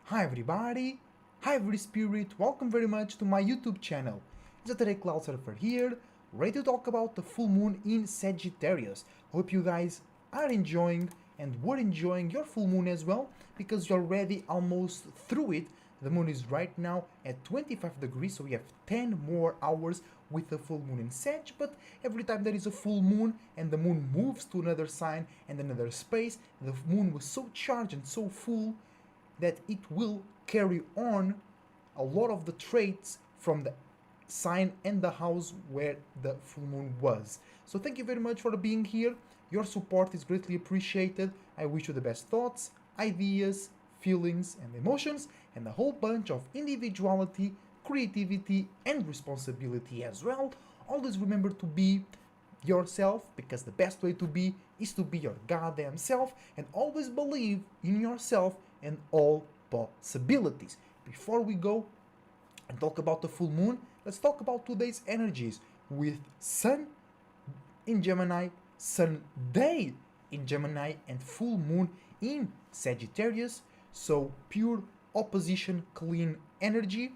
Hi everybody, hi every spirit, welcome very much to my YouTube channel. It's a Today Cloud Surfer here, ready to talk about the full moon in Sagittarius. Hope you guys are enjoying and were enjoying your full moon as well, because you're already almost through it. The moon is right now at 25 degrees, so we have 10 more hours with the full moon in Sag, but every time there is a full moon and the moon moves to another sign and another space, the moon was so charged and so full that it will carry on a lot of the traits from the sign and the house where the full moon was. So thank you very much for being here. Your support is greatly appreciated. I wish you the best thoughts, ideas, feelings, and emotions, and a whole bunch of individuality, creativity, and responsibility as well. Always remember to be yourself, because the best way to be is to be your goddamn self, and always believe in yourself and all possibilities. Before we go and talk about the full moon, let's talk about today's energies with Sun in Gemini, Sunday in Gemini, and full moon in Sagittarius. So pure opposition, clean energy,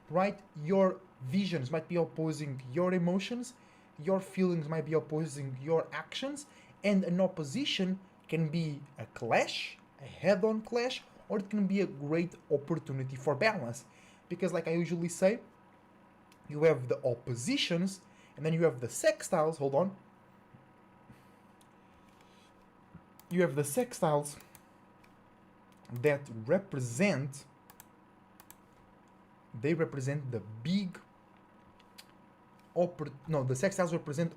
right? Your visions might be opposing your emotions, your feelings might be opposing your actions, and an opposition can be a clash, a head on clash, or it can be a great opportunity for balance. Because, like I usually say, you have the oppositions and then you have the sextiles. Hold on. You have the sextiles that represent, they represent the big the sextiles represent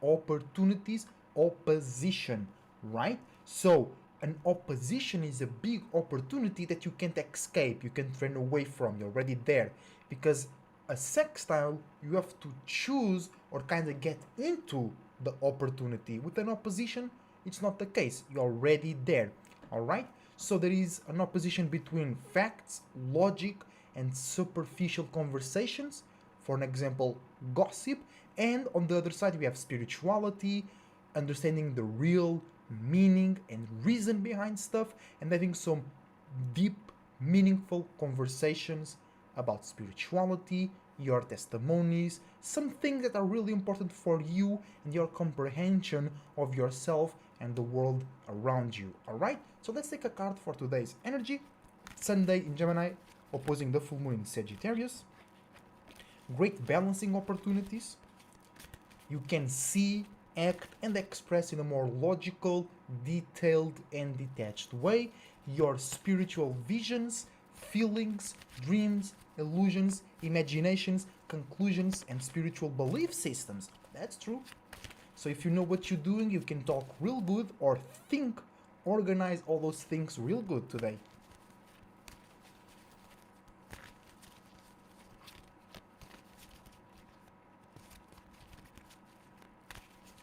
opportunities, opposition, right? So an opposition is a big opportunity that you can't escape, you can't run away from, you're already there. Because a sextile, you have to choose or kind of get into the opportunity. With an opposition, it's not the case, you're already there. All right, so there is an opposition between facts, logic, and superficial conversations. For an example, gossip. And on the other side, we have spirituality, understanding the real meaning and reason behind stuff, and having some deep, meaningful conversations about spirituality, your testimonies, some things that are really important for you and your comprehension of yourself and the world around you. Alright? So let's take a card for today's energy. Sunday in Gemini, opposing the full moon in Sagittarius. Great balancing opportunities. You can see, act, and express in a more logical, detailed, and detached way your spiritual visions, feelings, dreams, illusions, imaginations, conclusions, and spiritual belief systems. That's true. So if you know what you're doing, you can talk real good or think, organize all those things real good today.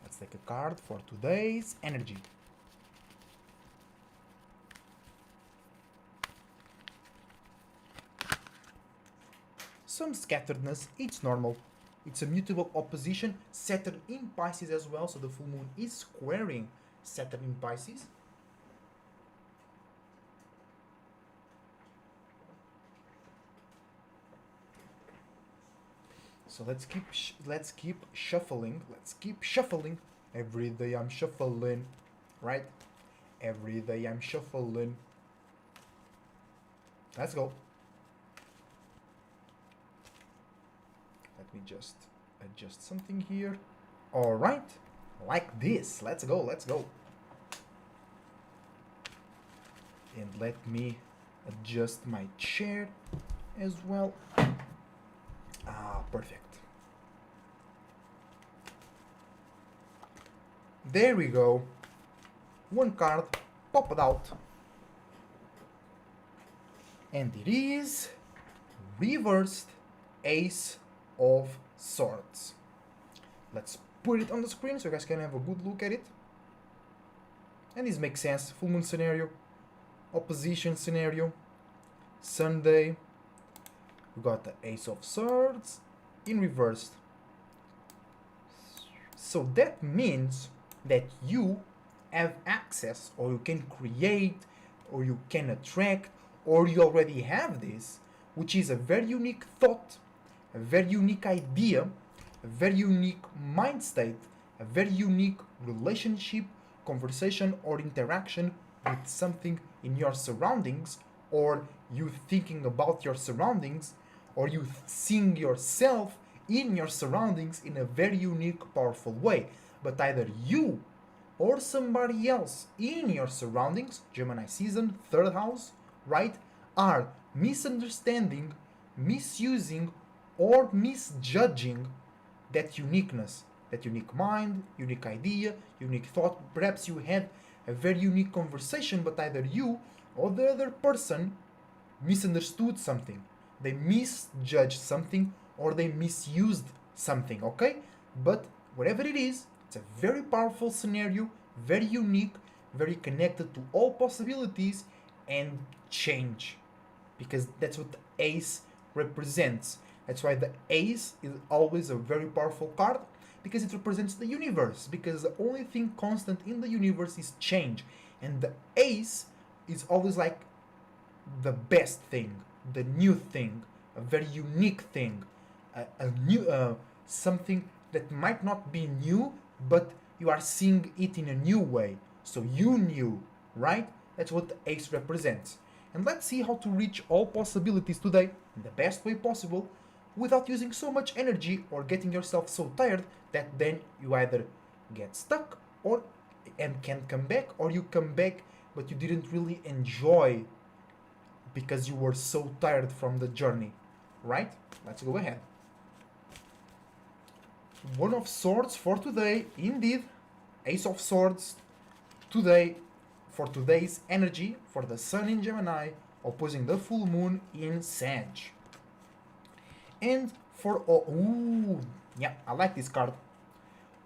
Let's take a card for today's energy. Some scatteredness, it's normal. It's a mutable opposition. Saturn in Pisces as well, so the full moon is squaring Saturn in Pisces. So let's keep shuffling. Let's keep shuffling. Every day I'm shuffling, right? Every day I'm shuffling. Let's go. Let me just adjust something here. All right, like this. Let's go. Let's go. And let me adjust my chair as well. Perfect. There we go. One card popped out. And it is reversed Ace of Swords. Let's put it on the screen so you guys can have a good look at it. And this makes sense. Full moon scenario, opposition scenario, Sunday. We got the Ace of Swords in reversed. So that means that you have access, or you can create, or you can attract, or you already have this, which is a very unique thought, a very unique idea, a very unique mind state, a very unique relationship, conversation, or interaction with something in your surroundings, or you thinking about your surroundings, or you seeing yourself in your surroundings in a very unique, powerful way. But either you or somebody else in your surroundings, Gemini season, third house, right, are misunderstanding, misusing, or misjudging that uniqueness, that unique mind, unique idea, unique thought. Perhaps you had a very unique conversation, but either you or the other person misunderstood something, they misjudged something, or they misused something, okay? But whatever it is, it's a very powerful scenario, very unique, very connected to all possibilities and change. Because that's what the ace represents. That's why the ace is always a very powerful card, because it represents the universe. Because the only thing constant in the universe is change. And the ace is always like the best thing, the new thing, a very unique thing, a new something that might not be new, but you are seeing it in a new way. So you knew, right? That's what the ace represents. And let's see how to reach all possibilities today in the best way possible without using so much energy or getting yourself so tired that then you either get stuck or and can't come back, or you come back but you didn't really enjoy because you were so tired from the journey, right? Let's go ahead. One of Swords for today, indeed. Ace of Swords today, for today's energy, for the Sun in Gemini, opposing the full moon in Sag. And for all, ooh, yeah, I like this card.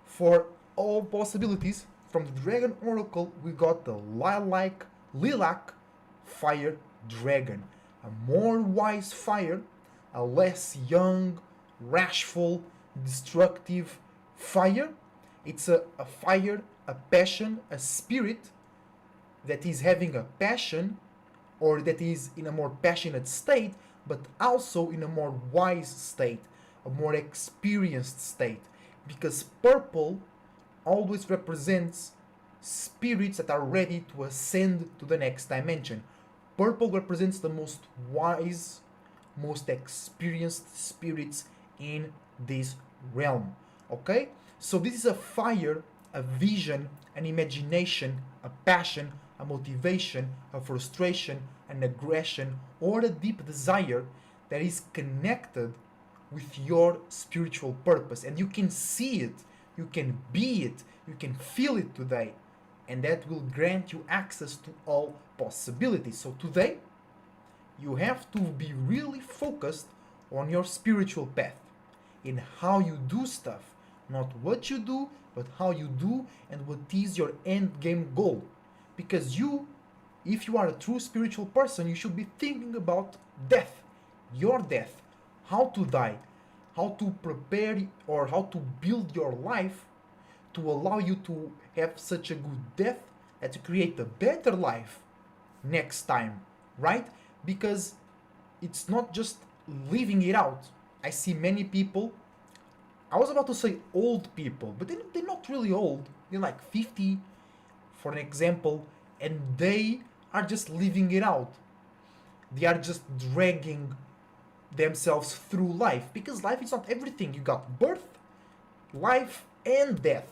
For all possibilities, from the Dragon Oracle, we got the Lilac Fire Dragon. A more wise fire, a less young, rashful, destructive fire. It's a fire, a passion, a spirit that is having a passion, or that is in a more passionate state, but also in a more wise state, a more experienced state. Because purple always represents spirits that are ready to ascend to the next dimension. Purple represents the most wise, most experienced spirits in this realm. Okay? So this is a fire, a vision, an imagination, a passion, a motivation, a frustration, an aggression, or a deep desire that is connected with your spiritual purpose. And you can see it, you can be it, you can feel it today. And that will grant you access to all possibilities. So today, you have to be really focused on your spiritual path, in how you do stuff. Not what you do, but how you do, and what is your end game goal. Because you, if you are a true spiritual person, you should be thinking about death, your death, how to die, how to prepare or how to build your life to allow you to have such a good death and to create a better life next time, right? Because it's not just living it out. I see many people, I was about to say old people, but they're not really old. They're like 50, for an example, and they are just living it out. They are just dragging themselves through life, because life is not everything. You got birth, life, and death,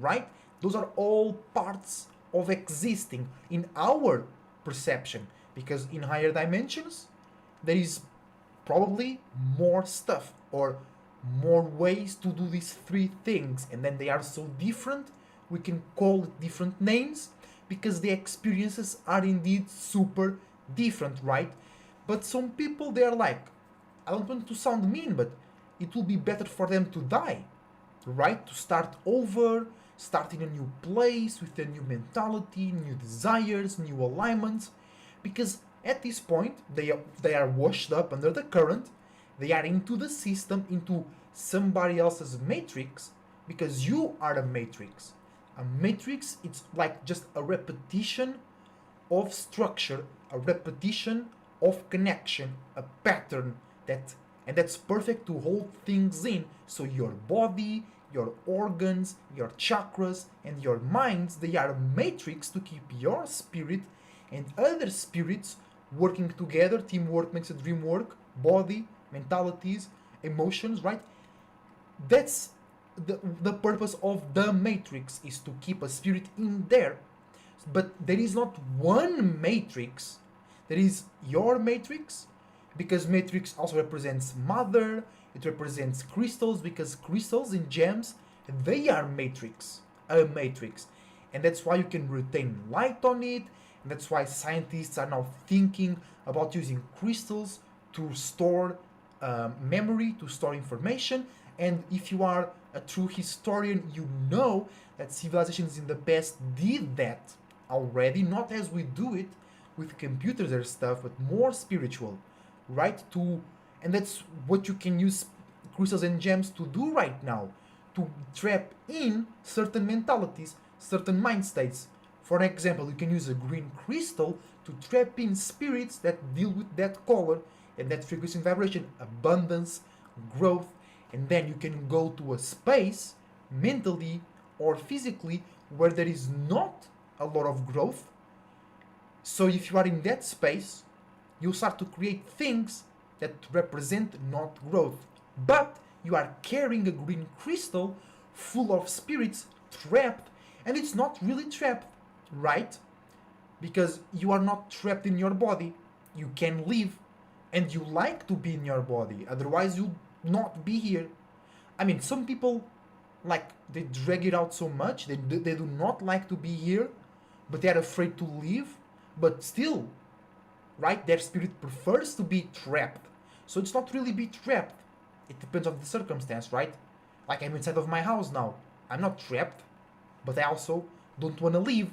right? Those are all parts of existing in our perception, because in higher dimensions there is probably more stuff or more ways to do these three things, and then they are so different we can call it different names because the experiences are indeed super different, right? But some people, they are like, I don't want to sound mean, but it will be better for them to die, right? To start over, start in a new place with a new mentality, new desires, new alignments, because at this point they are washed up under the current, they are into the system, into somebody else's matrix, because you are a matrix. A matrix, it's like just a repetition of structure, a repetition of connection, a pattern that and that's perfect to hold things in. So your body, your organs, your chakras, and your minds, they are a matrix to keep your spirit and other spirits working together. Teamwork makes a dream work. Body, mentalities, emotions, right? That's the purpose of the matrix, is to keep a spirit in there. But there is not one matrix. There is your matrix, because matrix also represents mother. It represents crystals, because crystals and gems, they are a matrix. And that's why you can retain light on it. And that's why scientists are now thinking about using crystals to store memory, to store information. And if you are a true historian, you know that civilizations in the past did that already, not as we do it with computers or stuff, but more spiritual, right? And that's what you can use crystals and gems to do right now, to trap in certain mentalities, certain mind states. For example, you can use a green crystal to trap in spirits that deal with that color and that frequency and vibration, abundance, growth, and then you can go to a space mentally or physically where there is not a lot of growth. So if you are in that space, you start to create things that represent not growth. But you are carrying a green crystal full of spirits trapped, and it's not really trapped, right? Because you are not trapped in your body. You can live, and you like to be in your body. Otherwise, you'll not be here. I mean, some people, like, they drag it out so much. They do not like to be here, but they are afraid to leave. But still, right? Their spirit prefers to be trapped. So it's not really be trapped. It depends on the circumstance, right? Like, I'm inside of my house now. I'm not trapped, but I also don't want to leave.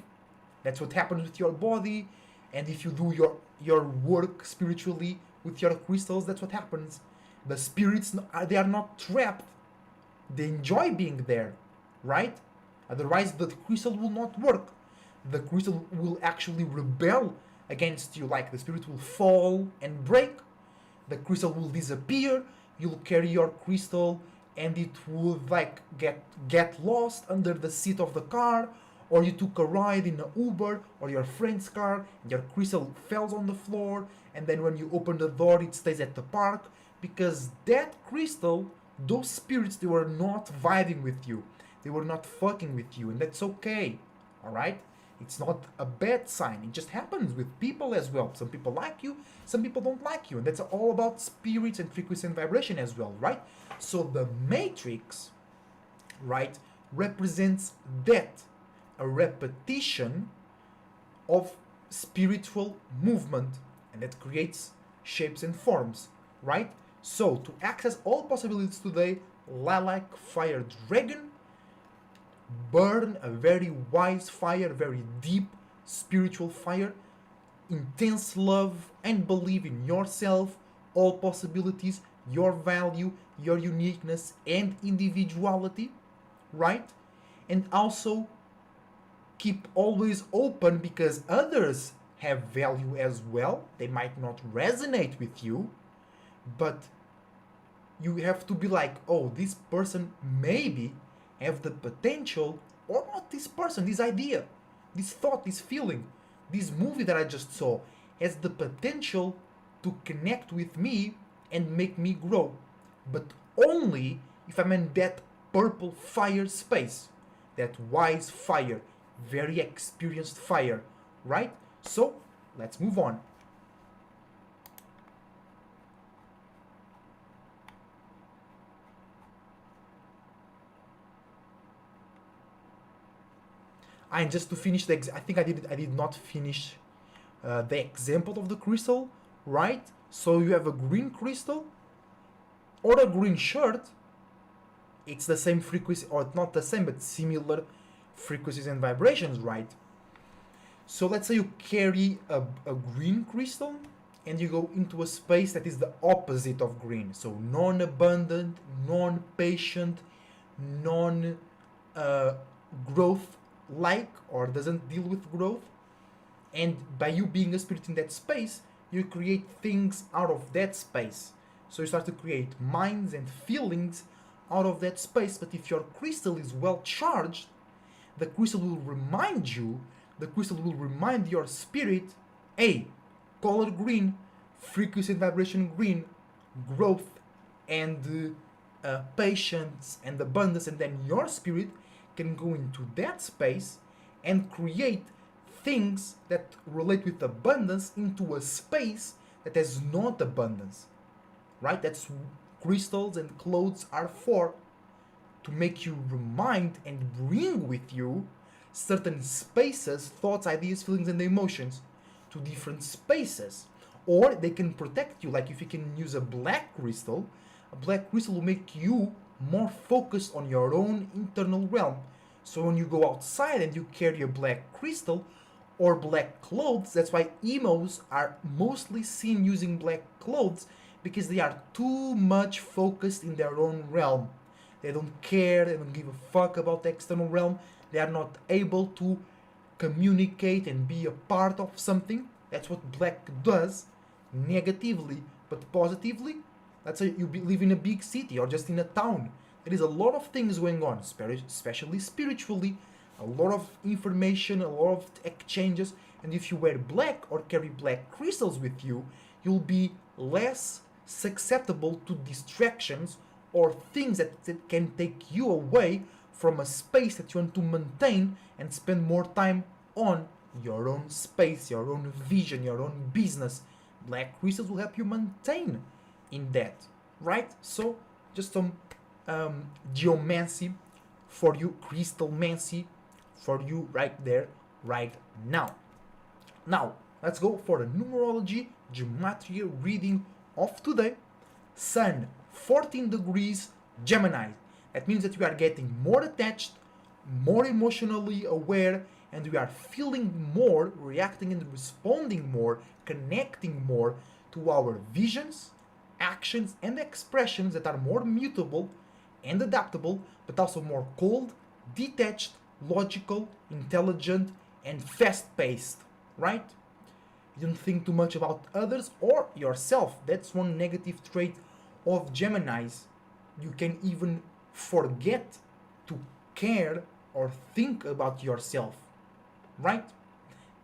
That's what happens with your body. And if you do your work spiritually with your crystals, that's what happens. The spirits, they are not trapped. They enjoy being there, right? Otherwise, the crystal will not work. The crystal will actually rebel against you. Like, the spirit will fall and break. The crystal will disappear. You'll carry your crystal and it will, like, get lost under the seat of the car, or you took a ride in an Uber or your friend's car and your crystal falls on the floor, and then when you open the door it stays at the park, because that crystal, those spirits, they were not vibing with you. They were not fucking with you, and that's okay. Alright? It's not a bad sign. It just happens with people as well. Some people like you, some people don't like you. And that's all about spirits and frequency and vibration as well, right? So the matrix, right, represents that. A repetition of spiritual movement. And that creates shapes and forms, right? So to access all possibilities today, Lilac Fire Dragon, burn a very wise fire, very deep spiritual fire, intense love and believe in yourself, all possibilities, your value, your uniqueness and individuality, right? And also keep always open, because others have value as well. They might not resonate with you, but you have to be like, oh, this person maybe have the potential, or not this person, this idea, this thought, this feeling, this movie that I just saw has the potential to connect with me and make me grow. But only if I'm in that purple fire space, that wise fire, very experienced fire, right? So let's move on. And just to finish I think I did not finish the example of the crystal, right? So you have a green crystal or a green shirt. It's the same frequency, or not the same, but similar frequencies and vibrations, right? So let's say you carry a green crystal and you go into a space that is the opposite of green. So non-abundant, non-patient, non-growth like, or doesn't deal with growth. And by you being a spirit in that space, you create things out of that space. So you start to create minds and feelings out of that space. But if your crystal is well charged, the crystal will remind you, the crystal will remind your spirit, hey, color green, frequency and vibration green, growth and patience and abundance, and then your spirit can go into that space and create things that relate with abundance into a space that has not abundance, right? That's crystals and clothes are for, to make you remind and bring with you certain spaces, thoughts, ideas, feelings, and emotions to different spaces. Or they can protect you, like if you can use a black crystal will make you more focused on your own internal realm. So when you go outside and you carry a black crystal or black clothes, that's why emos are mostly seen using black clothes, because they are too much focused in their own realm. They don't care, they don't give a fuck about the external realm. They are not able to communicate and be a part of something. That's what black does, negatively, but positively. Let's say you live in a big city or just in a town. There is a lot of things going on, especially spiritually, a lot of information, a lot of exchanges. And if you wear black or carry black crystals with you, you'll be less susceptible to distractions or things that can take you away from a space that you want to maintain and spend more time on your own space, your own vision, your own business. Black crystals will help you maintain in that, right? So just some geomancy for you, crystalmancy for you right there, right now. Now, let's go for the numerology gematria reading of today. Sun, 14 degrees Gemini. That means that we are getting more attached, more emotionally aware, and we are feeling more, reacting and responding more, connecting more to our visions, actions, and expressions that are more mutable and adaptable, but also more cold, detached, logical, intelligent, and fast-paced, right? You don't think too much about others or yourself. That's one negative trait of Geminis. You can even forget to care or think about yourself, right?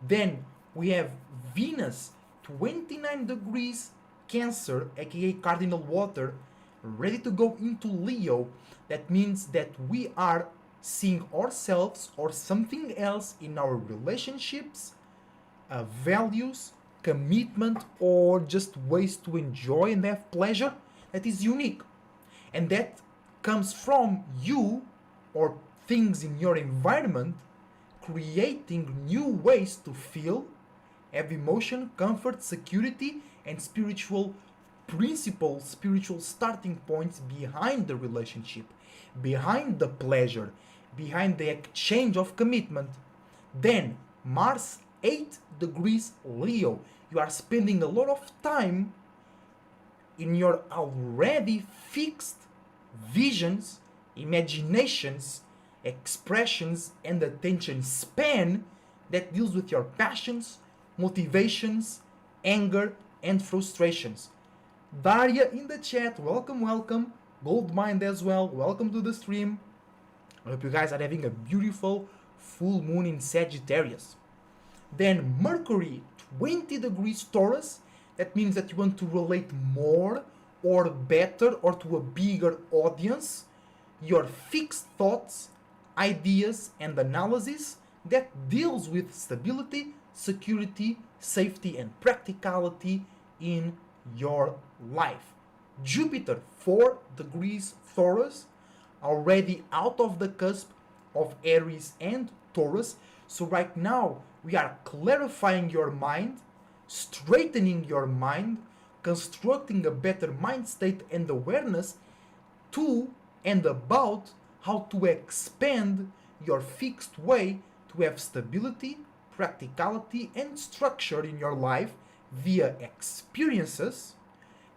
Then we have Venus, 29 degrees Cancer, aka cardinal water, ready to go into Leo. That means that we are seeing ourselves or something else in our relationships, values, commitment, or just ways to enjoy and have pleasure that is unique. And that comes from you or things in your environment creating new ways to feel, have emotion, comfort, security, and spiritual principles, spiritual starting points behind the relationship, behind the pleasure, behind the exchange of commitment. Then Mars, 8 degrees Leo. You are spending a lot of time in your already fixed visions, imaginations, expressions, and attention span that deals with your passions, motivations, anger, and frustrations. Daria in the chat, welcome, welcome. Goldmind as well, welcome to the stream. I hope you guys are having a beautiful full moon in Sagittarius. Then Mercury, 20 degrees Taurus. That means that you want to relate more or better or to a bigger audience. Your fixed thoughts, ideas, and analysis that deals with stability, security, safety, and practicality in your life. Jupiter, 4 degrees Taurus, already out of the cusp of Aries and Taurus. So right now we are clarifying your mind, straightening your mind, constructing a better mind state and awareness to and about how to expand your fixed way to have stability, practicality, and structure in your life via experiences,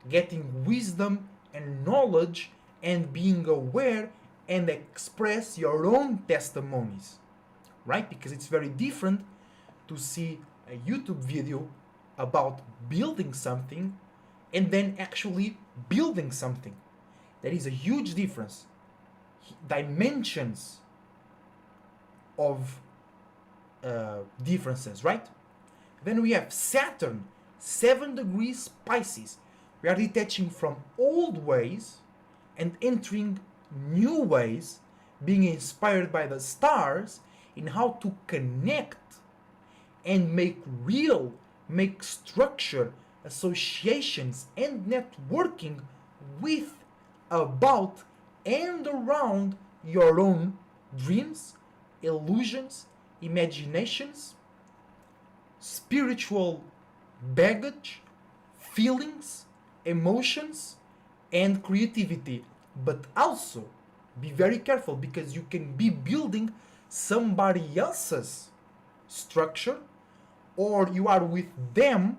getting wisdom and knowledge, and being aware and express your own testimonies, right? Because it's very different to see a YouTube video about building something and then actually building something. There is a huge difference. Dimensions of differences, right? Then we have Saturn, 7 degrees Pisces. We are detaching from old ways and entering new ways, being inspired by the stars in how to connect and make real, make structure, associations, and networking with, about, and around your own dreams, illusions, imaginations, spiritual baggage, feelings, emotions, and creativity. But also be very careful, because you can be building somebody else's structure, or you are with them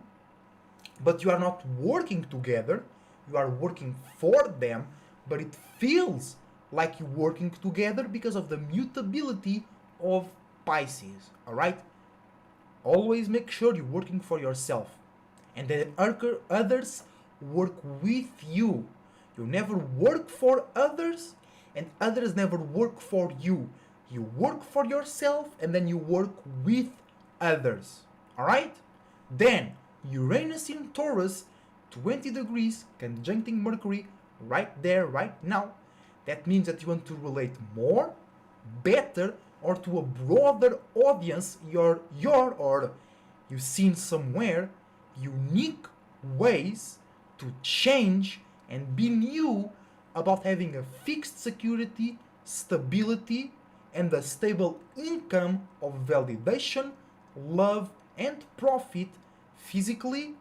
but you are not working together. You are working for them, but it feels like you're working together because of the mutability of Pisces. All right, always make sure you're working for yourself and that others work with you. You never work for others and others never work for you. You work for yourself and then you work with others. All right? Then Uranus in Taurus, 20 degrees, conjuncting Mercury right there, right now. That means that you want to relate more, better, or to a broader audience, your or you've seen somewhere unique ways to change and be new about having a fixed security, stability, and a stable income of validation, love, and profit physically,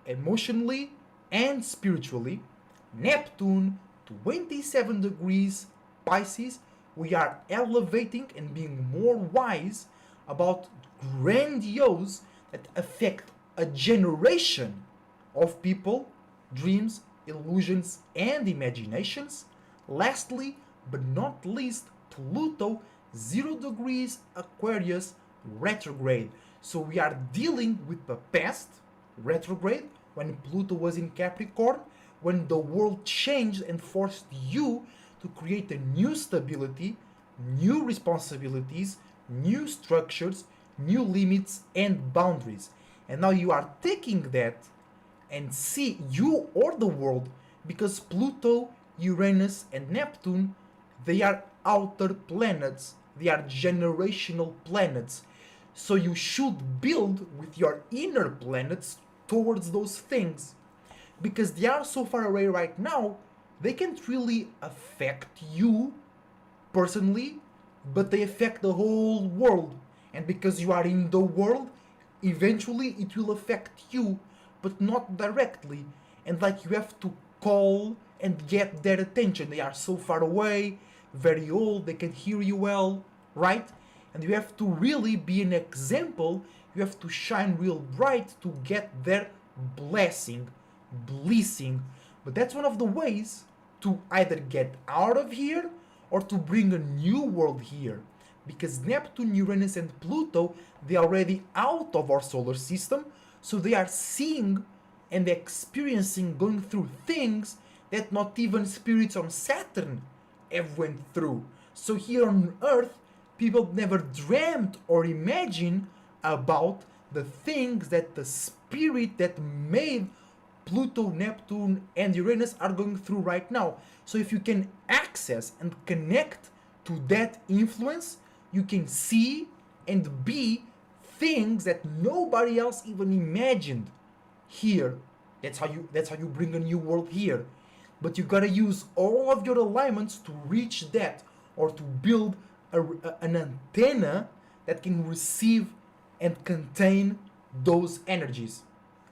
emotionally, and spiritually. Neptune, 27 degrees Pisces, we are elevating and being more wise about grandiose that affect a generation of people, dreams, illusions, and imaginations. Lastly, but not least, Pluto, 0 degrees Aquarius, retrograde. So we are dealing with the past, retrograde, when Pluto was in Capricorn, when the world changed and forced you to create a new stability, new responsibilities, new structures, new limits and boundaries. And now you are taking that and see you or the world, because Pluto, Uranus, and Neptune, they are outer planets, they are generational planets. So you should build with your inner planets towards those things, because they are so far away right now, they can't really affect you personally, but they affect the whole world. And because you are in the world, eventually it will affect you, but not directly. And like you have to call and get their attention. They are so far away, very old, they can hear you well, right? And you have to really be an example. You have to shine real bright to get their blessing. But that's one of the ways to either get out of here or to bring a new world here, because Neptune, Uranus, and Pluto, they are already out of our solar system, so they are seeing and experiencing, going through things that not even spirits on Saturn have went through. So here on Earth, people never dreamt or imagined about the things that the spirit that made Pluto, Neptune, and Uranus are going through right now. So if you can access and connect to that influence, you can see and be things that nobody else even imagined here. That's how you bring a new world here. But you gotta use all of your alignments to reach that, or to build an antenna that can receive and contain those energies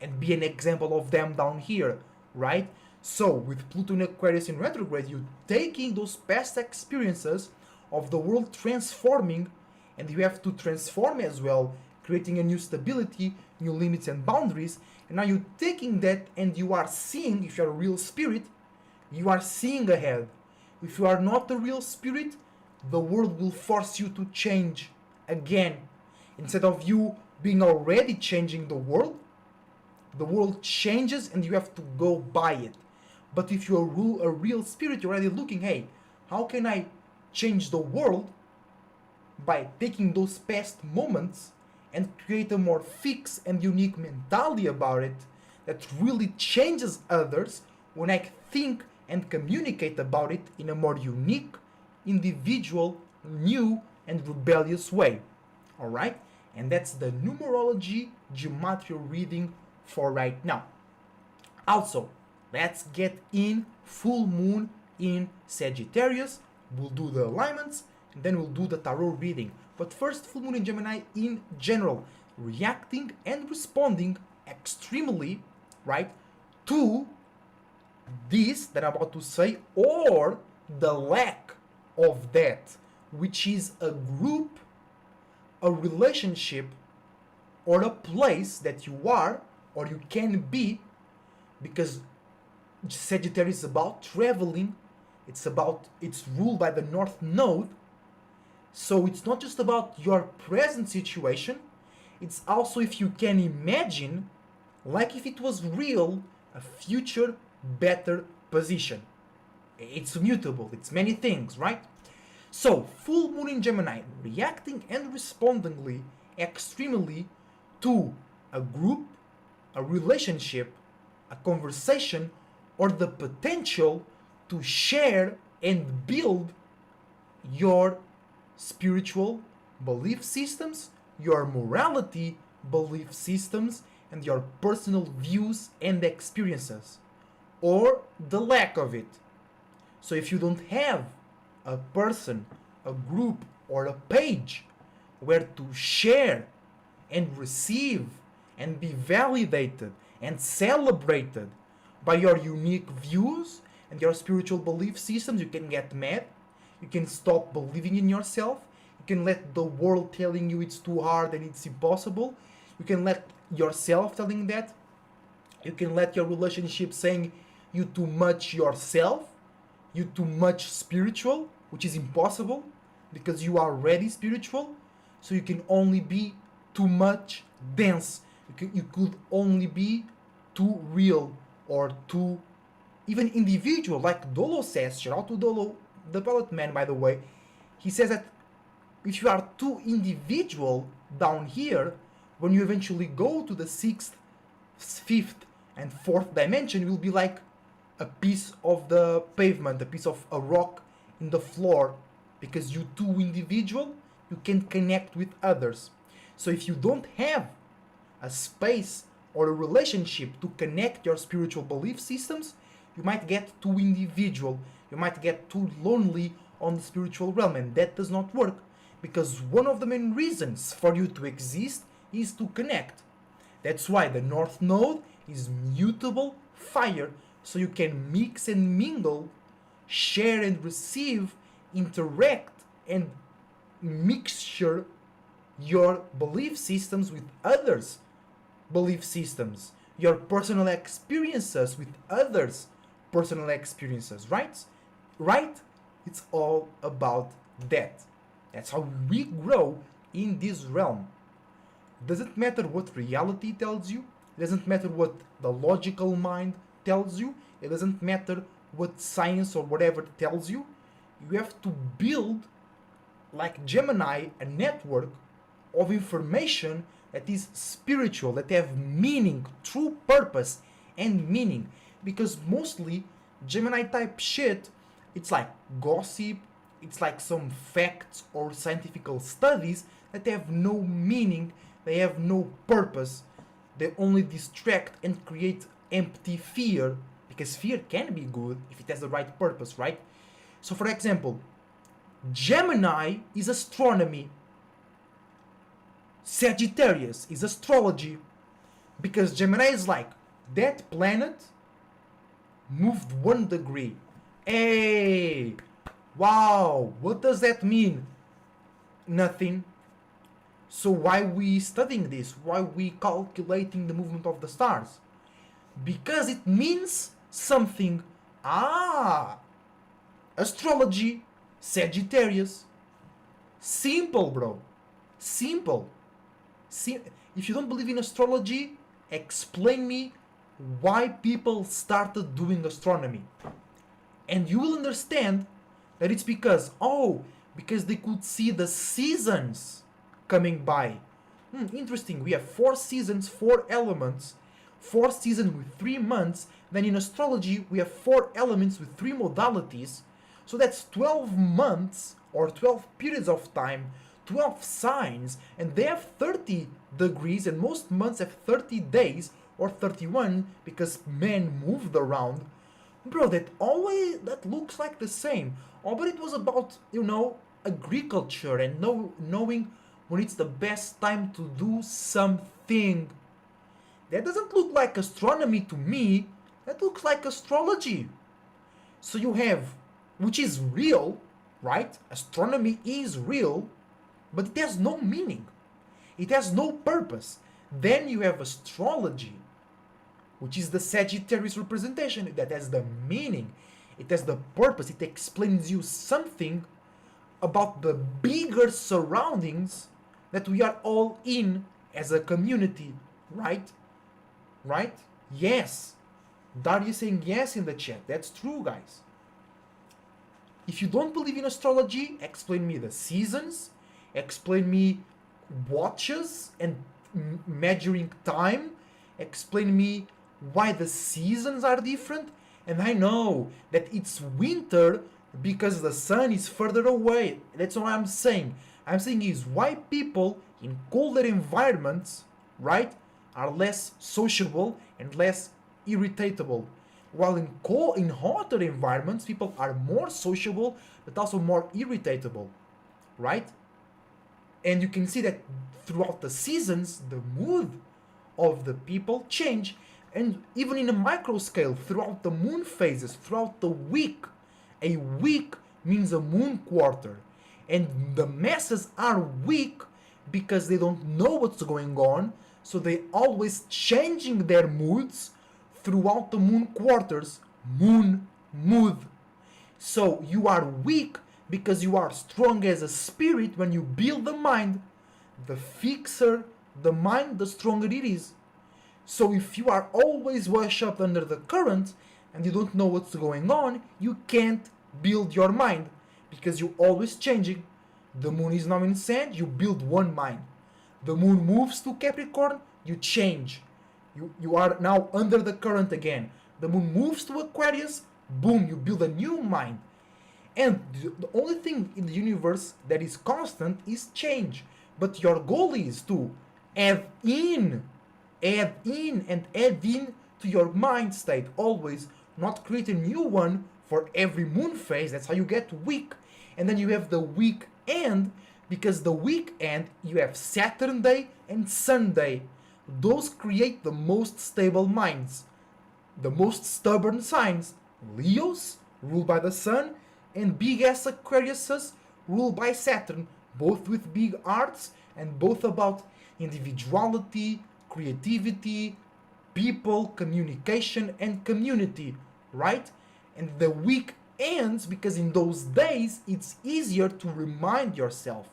and be an example of them down here, right? So with Pluto in Aquarius in retrograde, you're taking those past experiences of the world transforming, and you have to transform as well, creating a new stability, new limits and boundaries. And now you're taking that and you are seeing, if you're a real spirit, you are seeing ahead. If you are not a real spirit, the world will force you to change again. Instead of you being already changing the world changes and you have to go by it. But if you're a real spirit, you're already looking, hey, how can I change the world by taking those past moments and create a more fixed and unique mentality about it that really changes others when I think and communicate about it in a more unique, individual, new, and rebellious way. Alright? And that's the numerology gematria reading for right now. Also, let's get in full moon in Sagittarius. We'll do the alignments and then we'll do the tarot reading. But first, full moon in Gemini in general, reacting and responding extremely, right, to this that I'm about to say, or the lack of that, which is a group, a relationship, or a place that you are or you can be, because Sagittarius is about traveling. It's ruled by the North Node. So it's not just about your present situation, it's also, if you can imagine, like if it was real, a future better position. It's mutable, it's many things, right? So, full moon in Gemini, reacting and respondingly, extremely, to a group, a relationship, a conversation, or the potential to share and build your spiritual belief systems, your morality belief systems, and your personal views and experiences, or the lack of it. So if you don't have a person, a group, or a page where to share and receive and be validated and celebrated by your unique views and your spiritual belief systems, you can get mad. You can stop believing in yourself. You can let the world telling you it's too hard and it's impossible. You can let yourself telling that. You can let your relationship saying you too much yourself, you too much spiritual, which is impossible because you are already spiritual. So you can only be too much dense. You could only be too real or too even individual, like Dolo says. Shout out to Dolo, the Pellet Man, by the way. He says that if you are too individual down here, when you eventually go to the 6th, 5th, and 4th dimension, you will be like a piece of the pavement, a piece of a rock in the floor, because you too individual, you can connect with others. So if you don't have a space or a relationship to connect your spiritual belief systems, you might get too individual, you might get too lonely on the spiritual realm, and that does not work, because one of the main reasons for you to exist is to connect. That's why the North Node is mutable fire, so you can mix and mingle, share and receive, interact and mixture your belief systems with others' belief systems, your personal experiences with others' personal experiences, right? Right? It's all about that. That's how we grow in this realm. Doesn't matter what reality tells you, it doesn't matter what the logical mind tells you, it doesn't matter what science or whatever tells you. You have to build, like Gemini, a network of information that is spiritual, that have meaning, true purpose and meaning. Because mostly Gemini type shit, it's like gossip, it's like some facts or scientific studies that have no meaning, they have no purpose, they only distract and create empty fear, because fear can be good if it has the right purpose, right? So for example, Gemini is astronomy, Sagittarius is astrology, because Gemini is like, that planet moved 1 degree. Hey, wow, what does that mean? Nothing. So why we studying this? Why we calculating the movement of the stars? Because it means something. Astrology, Sagittarius. Simple, bro. Simple. If if you don't believe in astrology, explain me why people started doing astronomy. And you will understand that it's because they could see the seasons coming by. Interesting. We have 4 seasons, 4 elements, 4 seasons with 3 months. Then in astrology, we have 4 elements with 3 modalities. So that's 12 months or 12 periods of time, 12 signs, and they have 30 degrees, and most months have 30 days or 31 because men moved around. Bro, that looks like the same. Oh, but it was about, agriculture and knowing when it's the best time to do something. That doesn't look like astronomy to me. That looks like astrology. So you have, which is real, right? Astronomy is real, but it has no meaning. It has no purpose. Then you have astrology, which is the Sagittarius representation that has the meaning. It has the purpose. It explains you something about the bigger surroundings that we are all in as a community, right? Right? Yes. Darius saying yes in the chat. That's true, guys. If you don't believe in astrology, explain me the seasons, explain me watches and measuring time, explain me why the seasons are different. And I know that it's winter because the sun is further away. That's what I'm saying. I'm saying is why people in colder environments, right, are less sociable and less irritatable. While in hotter environments, people are more sociable but also more irritatable, right? And you can see that throughout the seasons, the mood of the people change. And even in a micro scale, throughout the moon phases, throughout the week, a week means a moon quarter. And the masses are weak because they don't know what's going on, so they always changing their moods throughout the moon quarters, mood. So you are weak because you are strong as a spirit. When you build the mind, the fixer the mind, the stronger it is. So if you are always washed up under the current and you don't know what's going on, you can't build your mind because you're always changing. The moon is now in Sag, you build one mind. The moon moves to Capricorn, you change. You are now under the current again. The moon moves to Aquarius, boom, you build a new mind. And the only thing in the universe that is constant is change. But your goal is to add in to your mind state always, not create a new one for every moon phase. That's how you get weak. And then you have the weekend, because the weekend you have Saturn day and Sunday. Those create the most stable minds. The most stubborn signs, Leos, ruled by the Sun, and big ass Aquariuses, ruled by Saturn, both with big hearts and both about individuality, creativity, people, communication, and community, right? And the week ends because in those days it's easier to remind yourself,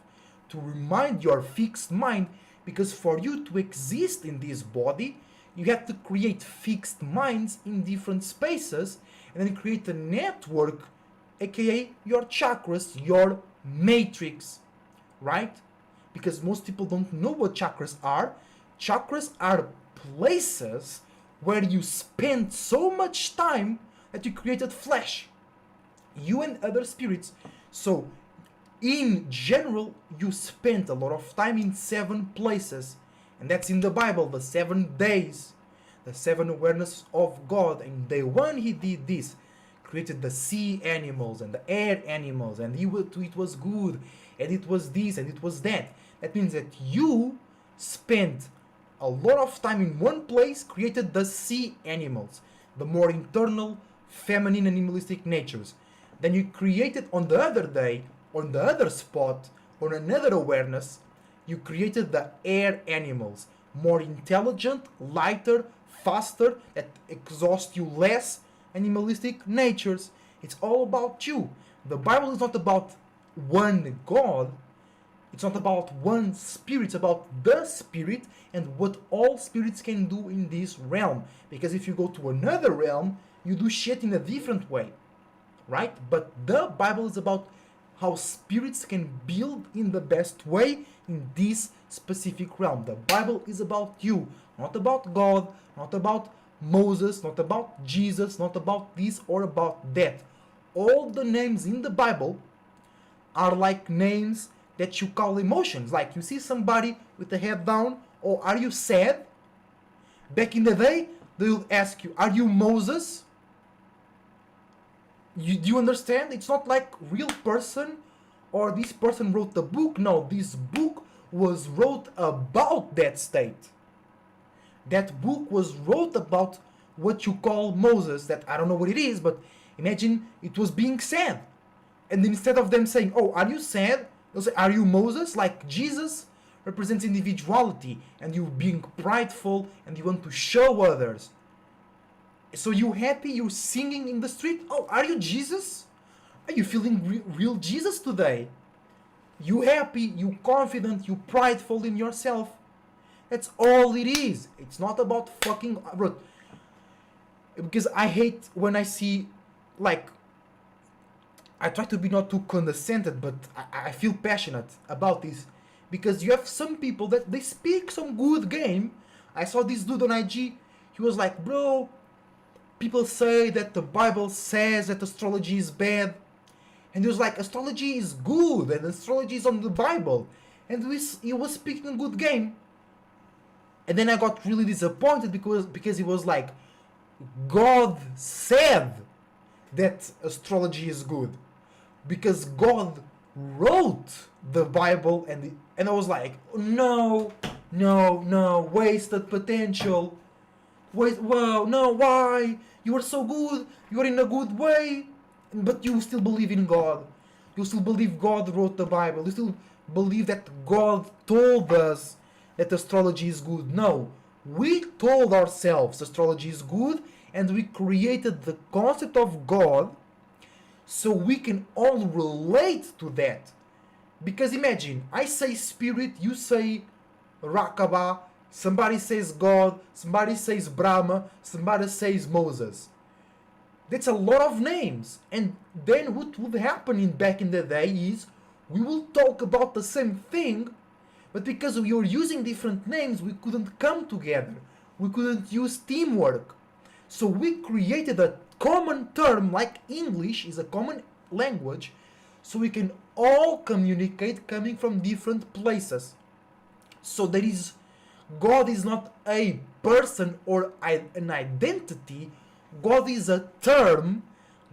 to remind your fixed mind, because for you to exist in this body, you have to create fixed minds in different spaces and then create a network, aka your chakras, your matrix, right? Because most people don't know what chakras are. Chakras are places where you spend so much time that you created flesh, you and other spirits. So in general, you spend a lot of time in 7 places, and that's in the Bible, the 7 days, the 7 awareness of God. And day 1 he did this, created the sea animals and the air animals, and it was good, and it was this and it was that. That means that you spent a lot of time in one place, created the sea animals, the more internal, feminine, animalistic natures. Then you created on the other day, on the other spot, on another awareness, you created the air animals, more intelligent, lighter, faster, that exhaust you less, animalistic natures. It's all about you. The Bible is not about one God. It's not about one spirit, it's about the spirit and what all spirits can do in this realm. Because if you go to another realm, you do shit in a different way, right? But the Bible is about how spirits can build in the best way in this specific realm. The Bible is about you, not about God, not about Moses, not about Jesus, not about this or about that. All the names in the Bible are like names that you call emotions. Like you see somebody with the head down, or are you sad? Back in the day, they would ask you, are you Moses? Do you understand? It's not like real person or this person wrote the book. No, this book was wrote about that state. That book was wrote about what you call Moses, that I don't know what it is, but imagine it was being said. And instead of them saying, oh, are you sad? They'll say, are you Moses? Like Jesus represents individuality and you being prideful and you want to show others. So you happy, you're singing in the street? Oh, are you Jesus? Are you feeling real Jesus today? You happy, you confident, you prideful in yourself. That's all it is. It's not about fucking... Bro, because I hate when I see, like... I try to be not too condescending, but I feel passionate about this. Because you have some people that they speak some good game. I saw this dude on IG. He was like, bro, people say that the Bible says that astrology is bad. And he was like, astrology is good and astrology is on the Bible. And he was speaking a good game. And then I got really disappointed because he was like, God said that astrology is good. Because God wrote the Bible and I was like, no, wasted potential. Wow, no, why? You are so good, you are in a good way, but you still believe in God. You still believe God wrote the Bible. You still believe that God told us that astrology is good. No, we told ourselves astrology is good and we created the concept of God so we can all relate to that. Because imagine, I say spirit, you say Rakaba, somebody says God, somebody says Brahma, somebody says Moses. That's a lot of names. And then what would happen back in the day is we will talk about the same thing, but because we were using different names, we couldn't come together. We couldn't use teamwork. So we created a common term, like English is a common language, so we can all communicate coming from different places. So there is, God is not a person or an identity. God is a term,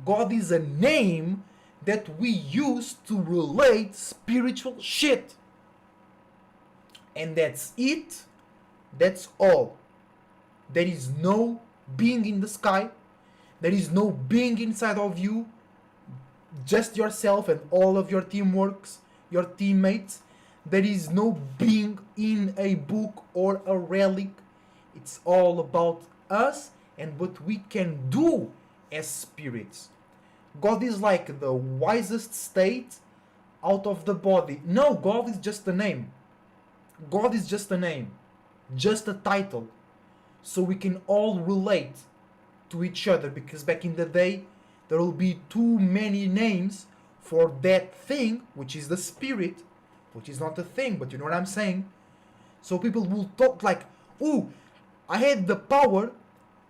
God is a name that we use to relate spiritual shit. And that's it. That's all. There is no being in the sky. There is no being inside of you. Just yourself and all of your teamworks, your teammates. There is no being in a book or a relic. It's all about us and what we can do as spirits. God is like the wisest state out of the body. No, God is just a name. God is just a name. Just a title. So we can all relate to each other, because back in the day there will be too many names for that thing, which is the spirit, which is not a thing, but you know what I'm saying. So people will talk like, oh, I had the power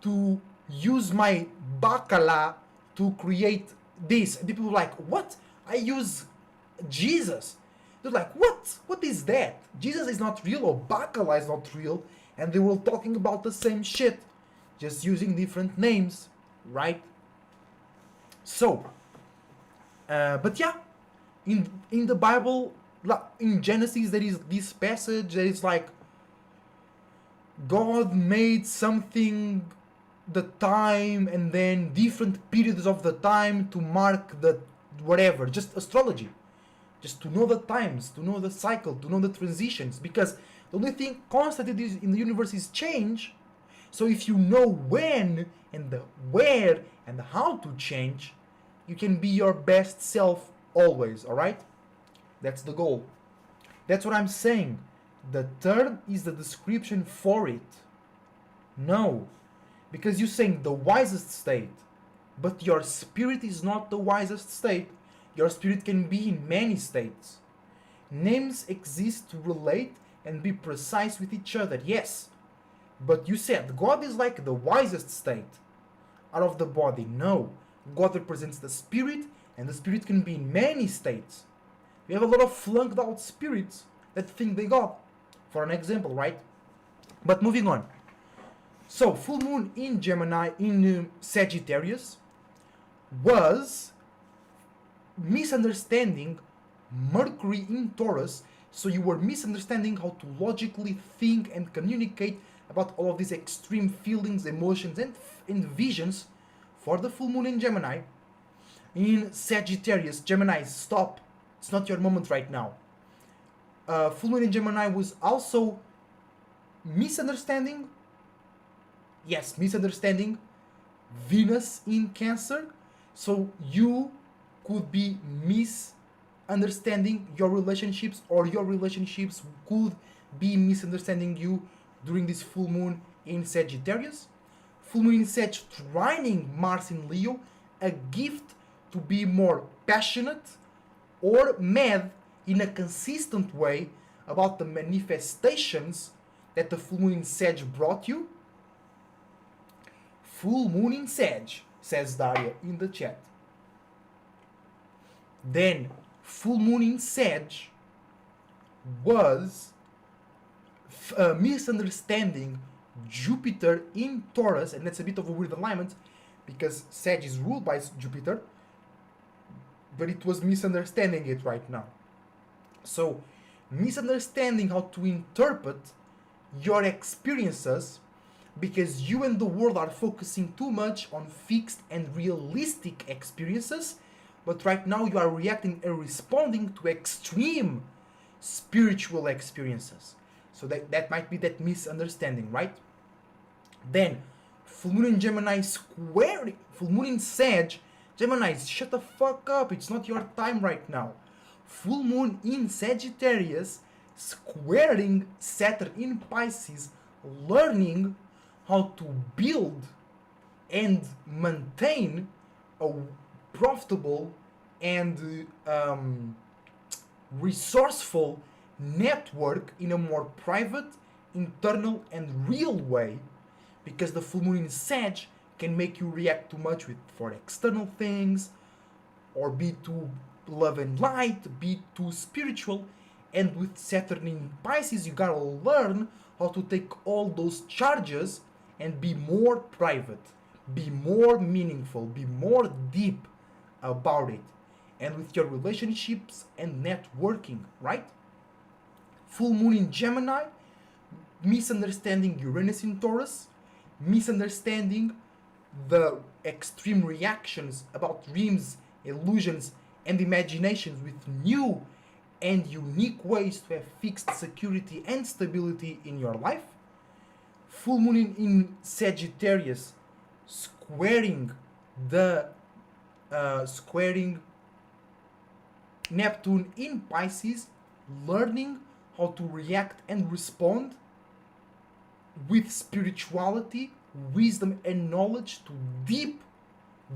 to use my bacala to create this. And people were like, what? I use Jesus. They're like, what is that? Jesus is not real, or bacala is not real. And they were talking about the same shit, just using different names, right? So, but yeah, in the Bible, in Genesis, there is this passage that is like, God made something, the time, and then different periods of the time to mark the whatever, just astrology, just to know the times, to know the cycle, to know the transitions, because the only thing constant in the universe is change. So if you know when and the where and how to change, you can be your best self always, alright? That's the goal. That's what I'm saying. The term is the description for it. No, because you're saying the wisest state, but your spirit is not the wisest state. Your spirit can be in many states. Names exist to relate and be precise with each other, yes. But you said God is like the wisest state out of the body. No, God represents the spirit, and the spirit can be in many states. We have a lot of flunked out spirits that think they got, for an example, right? But moving on. So, full moon in Gemini, in Sagittarius, was misunderstanding Mercury in Taurus. So you were misunderstanding how to logically think and communicate about all of these extreme feelings, emotions, and visions for the full moon in Gemini. In Sagittarius, Gemini, stop. It's not your moment right now. Full moon in Gemini was also misunderstanding. Yes, misunderstanding Venus in Cancer. So you could be misunderstanding your relationships, or your relationships could be misunderstanding you during this full moon in Sagittarius. Full moon in Sag trining Mars in Leo, a gift to be more passionate or mad in a consistent way about the manifestations that the full moon in Sag brought you. Full moon in Sag, says Daria in the chat. Then, full moon in Sag was misunderstanding Jupiter in Taurus, and that's a bit of a weird alignment because Sag is ruled by Jupiter, but it was misunderstanding it right now. So, misunderstanding how to interpret your experiences because you and the world are focusing too much on fixed and realistic experiences, but right now you are reacting and responding to extreme spiritual experiences. So that might be that misunderstanding, right? Then, full moon in Gemini squaring, full moon in Sag, Gemini, shut the fuck up, it's not your time right now. Full moon in Sagittarius squaring Saturn in Pisces, learning how to build and maintain a profitable and resourceful network in a more private, internal, and real way, because the full moon in Sag can make you react too much for external things, or be too love and light, be too spiritual. And with Saturn in Pisces, you gotta learn how to take all those charges and be more private, be more meaningful, be more deep about it. And with your relationships and networking, right? Full moon in Gemini, misunderstanding Uranus in Taurus, misunderstanding the extreme reactions about dreams, illusions, and imaginations with new and unique ways to have fixed security and stability in your life. Full moon in Sagittarius squaring Neptune in Pisces, learning how to react and respond with spirituality, wisdom, and knowledge to deep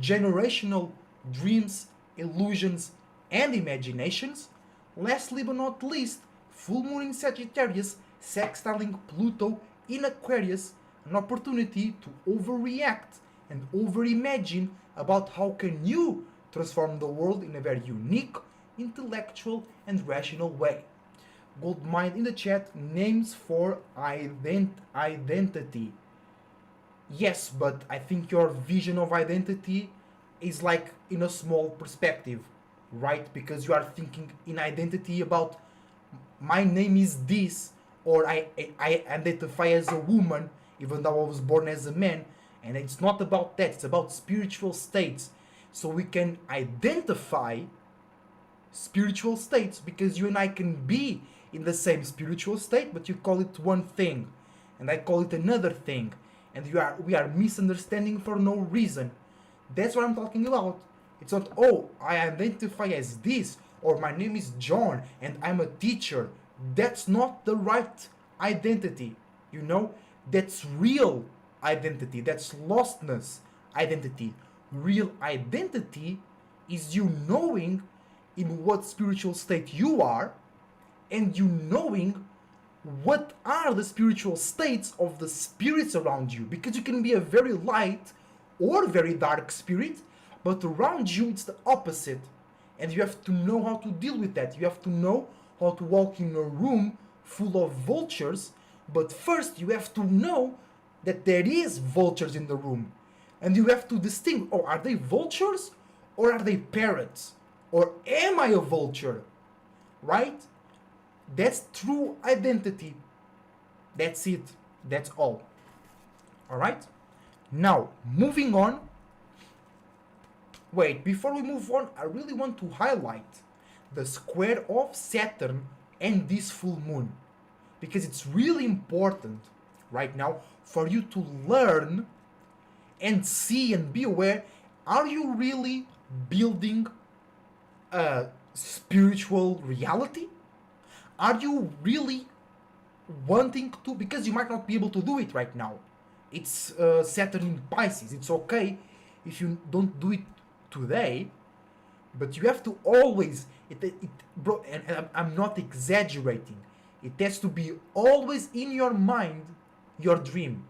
generational dreams, illusions, and imaginations. Lastly but not least, full moon in Sagittarius sextiling Pluto in Aquarius, an opportunity to overreact and overimagine about how can you transform the world in a very unique, intellectual, and rational way. Goldmine in the chat, names for identity. Yes, but I think your vision of identity is like in a small perspective, right? Because you are thinking in identity about my name is this, or I identify as a woman even though I was born as a man. And it's not about that, it's about spiritual states. So we can identify spiritual states because you and I can be in the same spiritual state, but you call it one thing and I call it another thing, and we are misunderstanding for no reason. That's what I'm talking about. It's not, oh, I identify as this, or my name is John and I'm a teacher. that's not the right identity, you know? That's real identity, that's lostness identity. Real identity is you knowing in what spiritual state you are, and you knowing what are the spiritual states of the spirits around you, because you can be a very light or very dark spirit, but around you it's the opposite, and you have to know how to deal with that. You have to know how to walk in a room full of vultures, but first you have to know that there is vultures in the room, and you have to distinguish, oh, are they vultures or are they parrots, or am I a vulture, right? That's true identity. That's it. That's all. Alright? Now, moving on. Wait, before we move on, I really want to highlight the square of Saturn and this full moon, because it's really important right now for you to learn and see and be aware, are you really building a spiritual reality? Are you really wanting to? Because you might not be able to do it right now. It's Saturn in Pisces. It's okay if you don't do it today, but you have to always, bro, and I'm not exaggerating. It has to be always in your mind, your dream.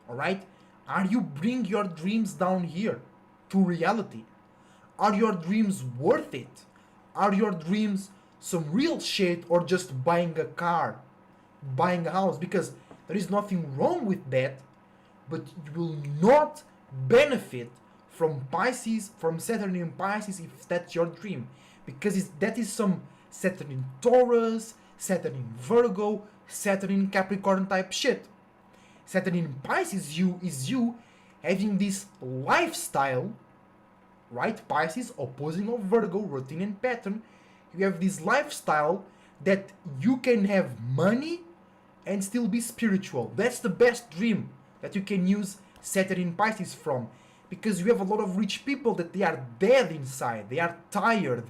Alright? Are you bring your dreams down here to reality? Are your dreams worth it? Are your dreams some real shit, or just buying a car, buying a house? Because there is nothing wrong with that, but you will not benefit from Pisces, from Saturn in Pisces, if that's your dream, because that is some Saturn in Taurus, Saturn in Virgo, Saturn in Capricorn type shit. Saturn in Pisces is you having this lifestyle, right? Pisces opposing of Virgo, routine and pattern. You have this lifestyle that you can have money and still be spiritual. That's the best dream that you can use Saturn in Pisces from, because you have a lot of rich people that they are dead inside, they are tired,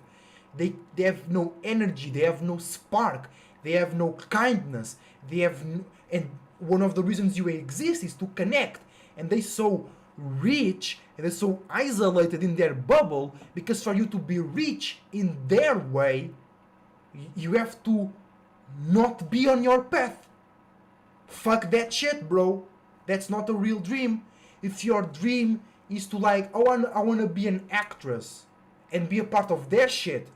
they have no energy, they have no spark, they have no kindness, they have no, and one of the reasons you exist is to connect, and they're so rich and they're so isolated in their bubble, because for you to be rich in their way, you have to not be on your path. Fuck that shit, bro. That's not a real dream. If your dream is to like, I wanna be an actress and be a part of their shit,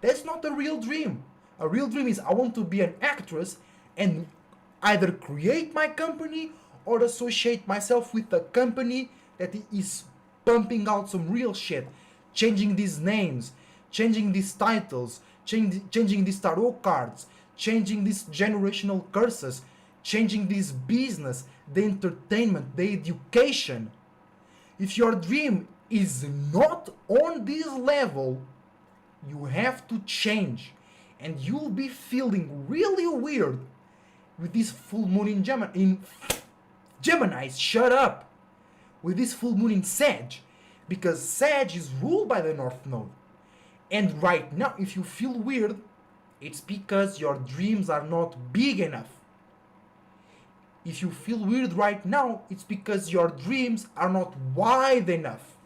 that's not a real dream. A real dream is, I want to be an actress and either create my company or associate myself with a company that is pumping out some real shit, changing these names, changing these titles, changing these tarot cards, changing these generational curses, changing this business, the entertainment, the education. If your dream is not on this level, you have to change, and you'll be feeling really weird with this full moon in Gemini. Shut up! With this full moon in Sag, because Sag is ruled by the North Node. And right now, if you feel weird, it's because your dreams are not big enough. If you feel weird right now, it's because your dreams are not wide enough.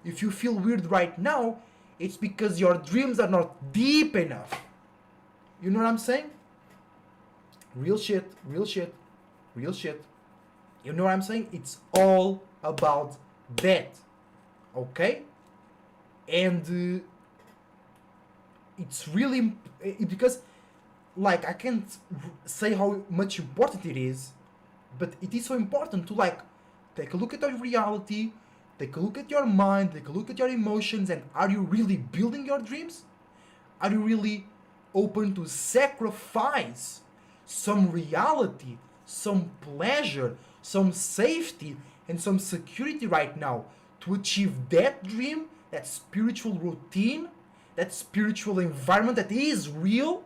If you feel weird right now, it's because your dreams are not deep enough. You know what I'm saying? Real shit, real shit, real shit. You know what I'm saying? It's all about that. Okay? And it's really because, like, I can't say how much important it is, but it is so important to like take a look at your reality, take a look at your mind, take a look at your emotions, and are you really building your dreams? Are you really open to sacrifice some reality, some pleasure, some safety, and some security right now to achieve that dream, that spiritual routine, that spiritual environment that is real?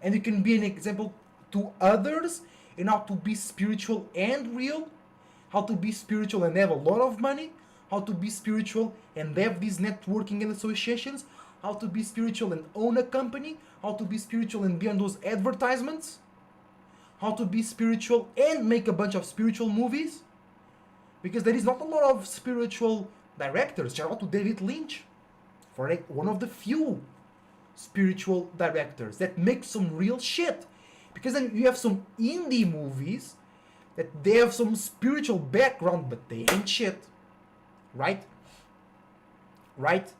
And you can be an example to others in how to be spiritual and real, how to be spiritual and have a lot of money, how to be spiritual and have these networking and associations, how to be spiritual and own a company, how to be spiritual and be on those advertisements, how to be spiritual and make a bunch of spiritual movies. Because there is not a lot of spiritual directors. Shout out to David Lynch, for like one of the few spiritual directors that make some real shit. Because then you have some indie movies that they have some spiritual background, but they ain't shit, right? Right?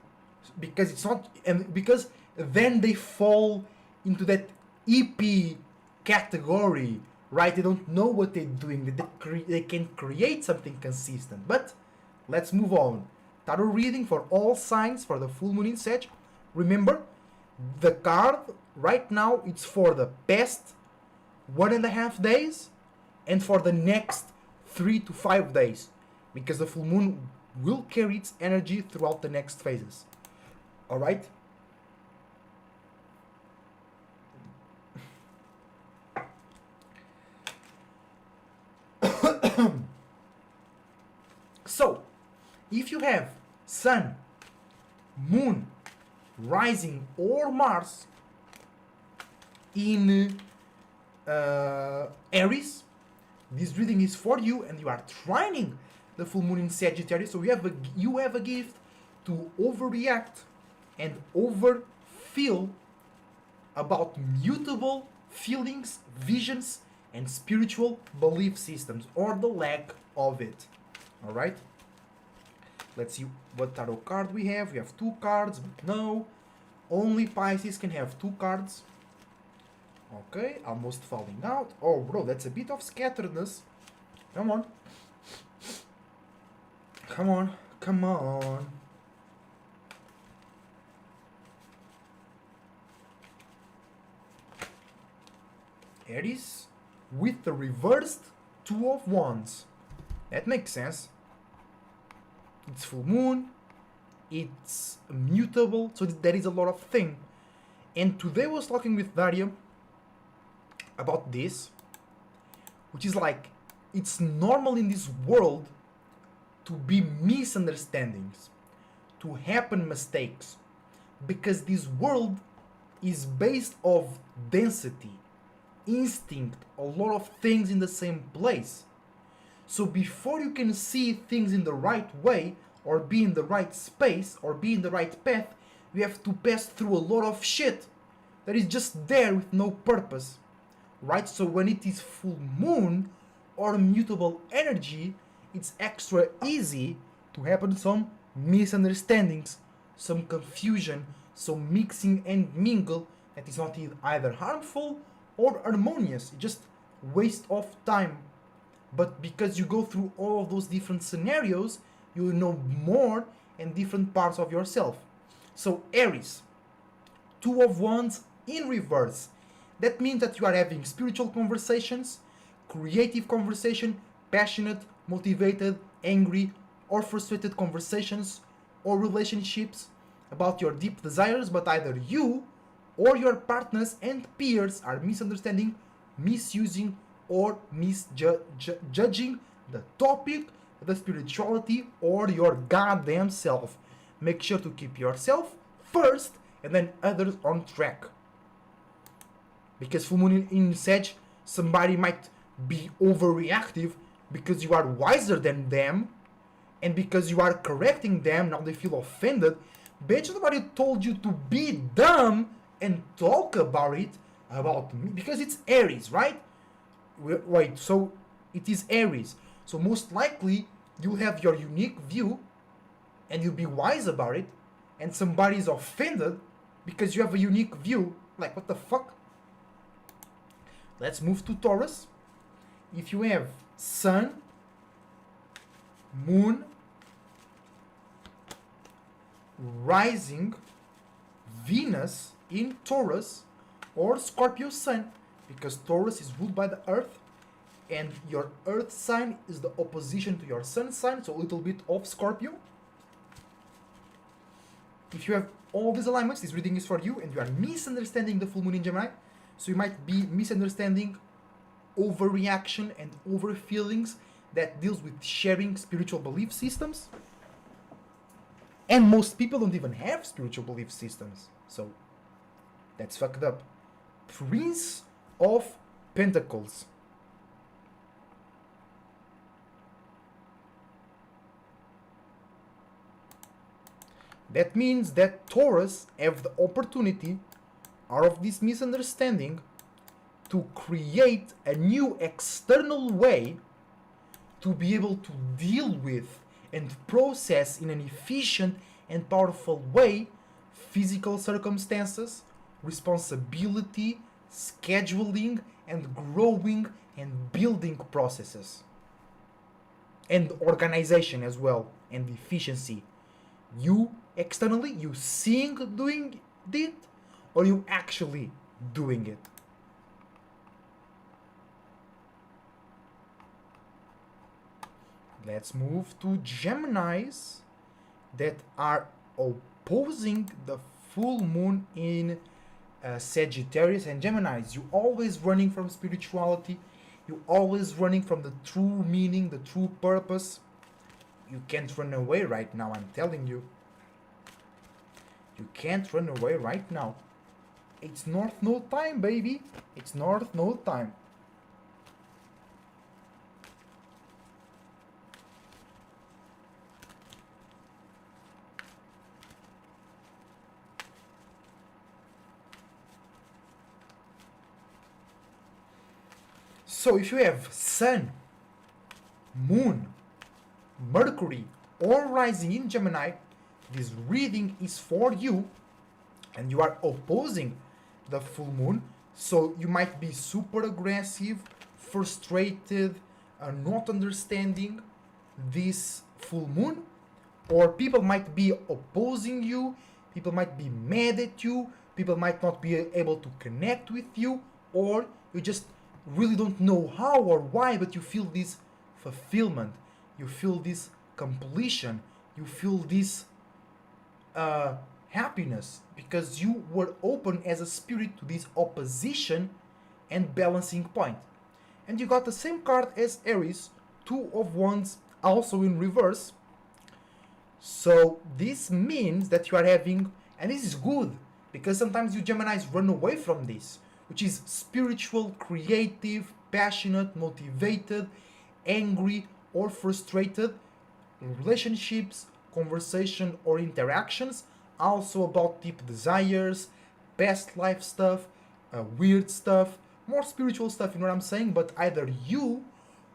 Because it's not, and because then they fall into that EP category, right? They don't know what they're doing. They can create something consistent. But let's move on. Tarot reading for all signs for the full moon in Sag. Remember, the card right now it's for the past 1.5 days and for the next 3 to 5 days, because the full moon will carry its energy throughout the next phases. All right. So, if you have Sun, Moon, Rising, or Mars in Aries, this reading is for you, and you are trining the full moon in Sagittarius. So you have a gift to overreact and overfeel about mutable feelings, visions, and spiritual belief systems, or the lack of it. All right. Let's see what tarot card we have. We have 2 cards, but no, only Pisces can have 2 cards. Okay, almost falling out. Oh, bro, that's a bit of scatteredness. Come on. Come on. Come on. Aries with the reversed 2 of Wands. That makes sense. It's full moon. It's mutable. So there is a lot of thing. And today I was talking with Daria about this, which is like, it's normal in this world to be misunderstandings, to happen mistakes, because this world is based of density, instinct, a lot of things in the same place. So before you can see things in the right way, or be in the right space, or be in the right path, you have to pass through a lot of shit that is just there with no purpose. Right? So when it is full moon or mutable energy, it's extra easy to happen some misunderstandings, some confusion, some mixing and mingle that is not either harmful or harmonious. It's just waste of time. But because you go through all of those different scenarios, you know more and different parts of yourself. So Aries, 2 of Wands in reverse. That means that you are having spiritual conversations, creative conversation, passionate, motivated, angry, or frustrated conversations or relationships about your deep desires, but either you or your partners and peers are misunderstanding, misusing, or misjudging the topic, the spirituality, or your goddamn self. Make sure to keep yourself first and then others on track. Because full moon in Sag, somebody might be overreactive because you are wiser than them, and because you are correcting them, now they feel offended. Bitch, nobody told you to be dumb and talk about it, about me, because it's Aries, right? Wait, so it is Aries. So most likely you have your unique view and you'll be wise about it, and somebody is offended because you have a unique view. Like, what the fuck? Let's move to Taurus. If you have Sun, Moon, Rising, Venus in Taurus, or Scorpio Sun, because Taurus is ruled by the Earth, and your Earth sign is the opposition to your Sun sign, so a little bit of Scorpio. If you have all these alignments, this reading is for you, and you are misunderstanding the full moon in Gemini, so you might be misunderstanding overreaction and over feelings that deals with sharing spiritual belief systems. And most people don't even have spiritual belief systems. So that's fucked up. Prince of Pentacles. That means that Taurus have the opportunity, out of this misunderstanding, to create a new external way to be able to deal with and process in an efficient and powerful way physical circumstances, responsibility, scheduling, and growing and building processes. And organization as well, and efficiency. You externally, you seeing doing it, or you actually doing it. Let's move to Geminis that are opposing the full moon in Sagittarius and Geminis. You always running from spirituality. You always running from the true meaning, the true purpose. You can't run away right now, I'm telling you. You can't run away right now. It's North Node time, baby. It's North Node time. So if you have Sun, Moon, Mercury, or Rising in Gemini, this reading is for you, and you are opposing the full moon. So you might be super aggressive, frustrated, not understanding this full moon, or people might be opposing you, people might be mad at you, people might not be able to connect with you, or you just really don't know how or why, but you feel this fulfillment, you feel this completion, you feel this happiness because you were open as a spirit to this opposition and balancing point. And you got the same card as Aries, Two of Wands, also in reverse. So this means that you are having, and this is good because sometimes you Geminis run away from this, which is spiritual, creative, passionate, motivated, angry, or frustrated relationships, conversation, or interactions. Also about deep desires, past life stuff, weird stuff, more spiritual stuff, you know what I'm saying? But either you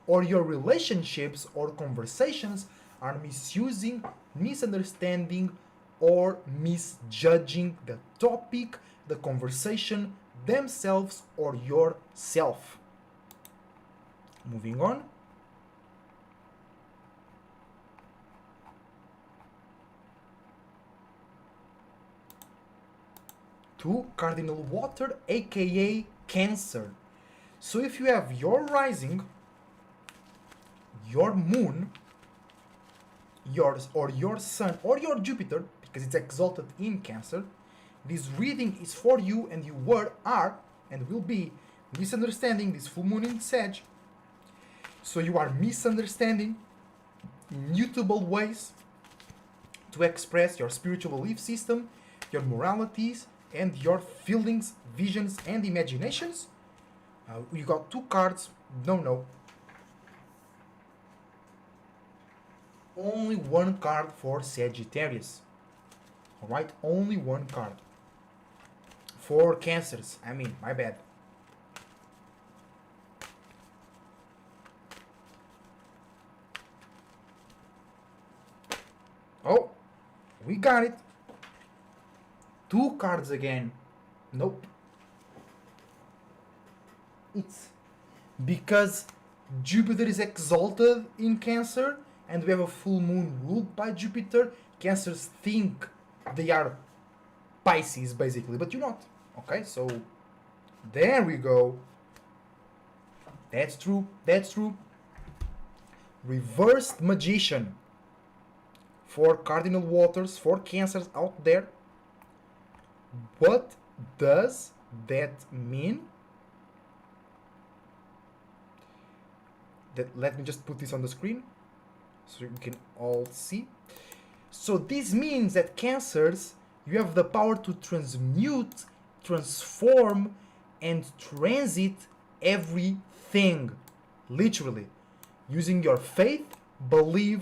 or your relationships or conversations are misusing, misunderstanding, or misjudging the topic, the conversation, themselves, or yourself. Moving on. To cardinal water, aka Cancer. So if you have your rising, your moon, yours or your sun or your Jupiter, because it's exalted in Cancer, this reading is for you, and you are and will be misunderstanding this full moon in Sag. So you are misunderstanding mutable ways to express your spiritual belief system, your moralities, and your feelings, visions, and imaginations. You got two cards. No. Only one card for Sagittarius. Alright? Only one card. For Cancers. I mean, my bad. Oh, we got it. Two cards again. Nope. It's because Jupiter is exalted in Cancer and we have a full moon ruled by Jupiter. Cancers think they are Pisces basically, but you're not. Okay, so there we go. That's true. Reversed Magician for cardinal waters, for Cancers out there. What does that mean? Let me just put this on the screen so you can all see. So this means that Cancers, you have the power to transmute, transform, and transit everything. Literally. Using your faith, belief,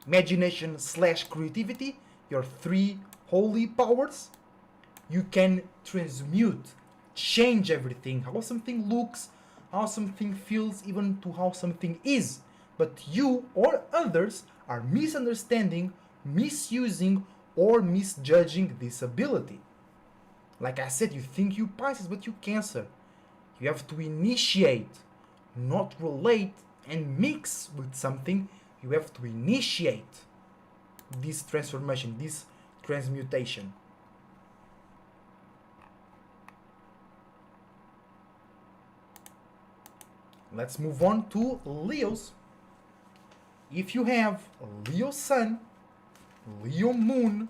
imagination slash creativity, your three holy powers, you can transmute, change everything, how something looks, how something feels, even to how something is. But you or others are misunderstanding, misusing, or misjudging this ability. Like I said, you think you Pisces, but you Cancer. You have to initiate, not relate and mix with something. You have to initiate this transformation, this transmutation. Let's move on to Leos. If you have Leo Sun, Leo Moon,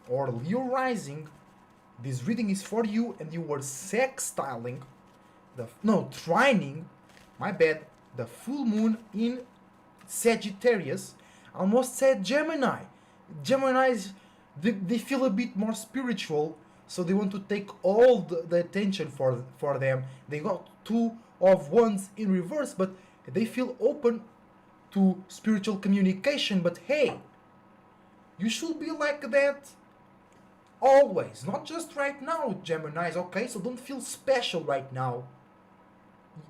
or Leo Rising, this reading is for you, and you were sextiling trining, my bad, the full moon in Sagittarius. I almost said Gemini. Geminis, they feel a bit more spiritual, so they want to take all the attention for them. They got two of wands in reverse, but they feel open to spiritual communication. But hey, you should be like that always, not just right now, Geminis, okay? So don't feel special right now.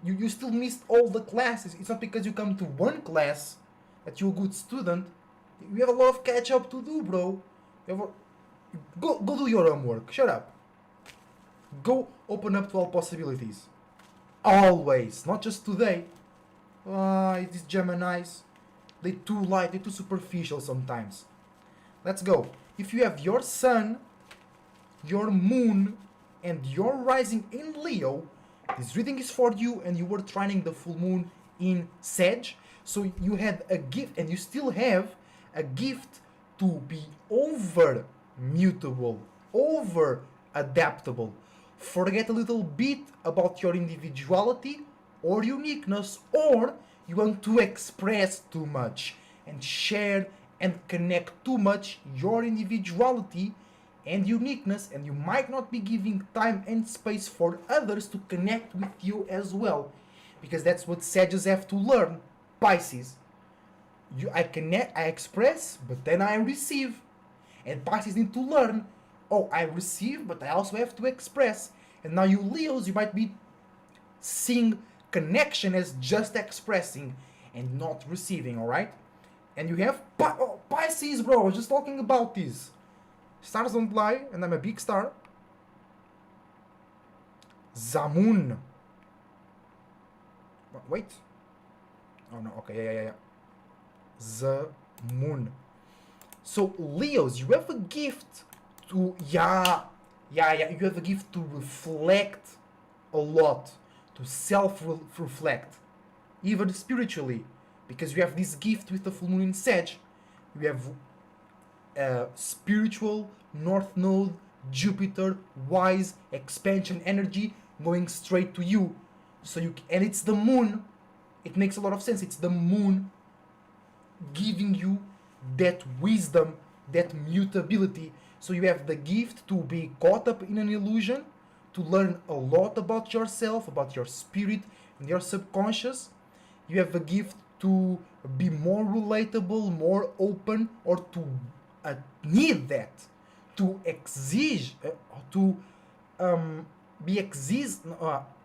You still missed all the classes. It's not because you come to one class that you're a good student. You have a lot of catch up to do, bro. Go do your homework. Shut up. Go open up to all possibilities. Always, not just today. These Geminis, they too light, they too superficial sometimes. Let's go. If you have your sun, your moon, and your rising in Leo, this reading is for you, and you were trining the full moon in Sag. So you had a gift, and you still have a gift to be over mutable, over adaptable. Forget a little bit about your individuality or uniqueness, or you want to express too much and share and connect too much your individuality and uniqueness, and you might not be giving time and space for others to connect with you as well, because that's what Sages have to learn. Pisces, I connect, I express, but then I receive, and Pisces need to learn, oh, I receive, but I also have to express. And now you Leos, you might be seeing connection as just expressing and not receiving, all right? And you have Pisces, bro. I was just talking about this. Stars don't lie, and I'm a big star. Zamun. Wait. Oh no. Okay. Yeah. Zamun. So Leos, you have a gift to You have a gift to reflect a lot, to self-reflect, even spiritually, because you have this gift with the full moon in Sag. You have spiritual North Node, Jupiter, wise, expansion energy going straight to you. And it's the moon. It makes a lot of sense. It's the moon giving you that wisdom, that mutability. So you have the gift to be caught up in an illusion, to learn a lot about yourself, about your spirit and your subconscious. You have a gift to be more relatable, more open, or to need that, to exige, to be exist.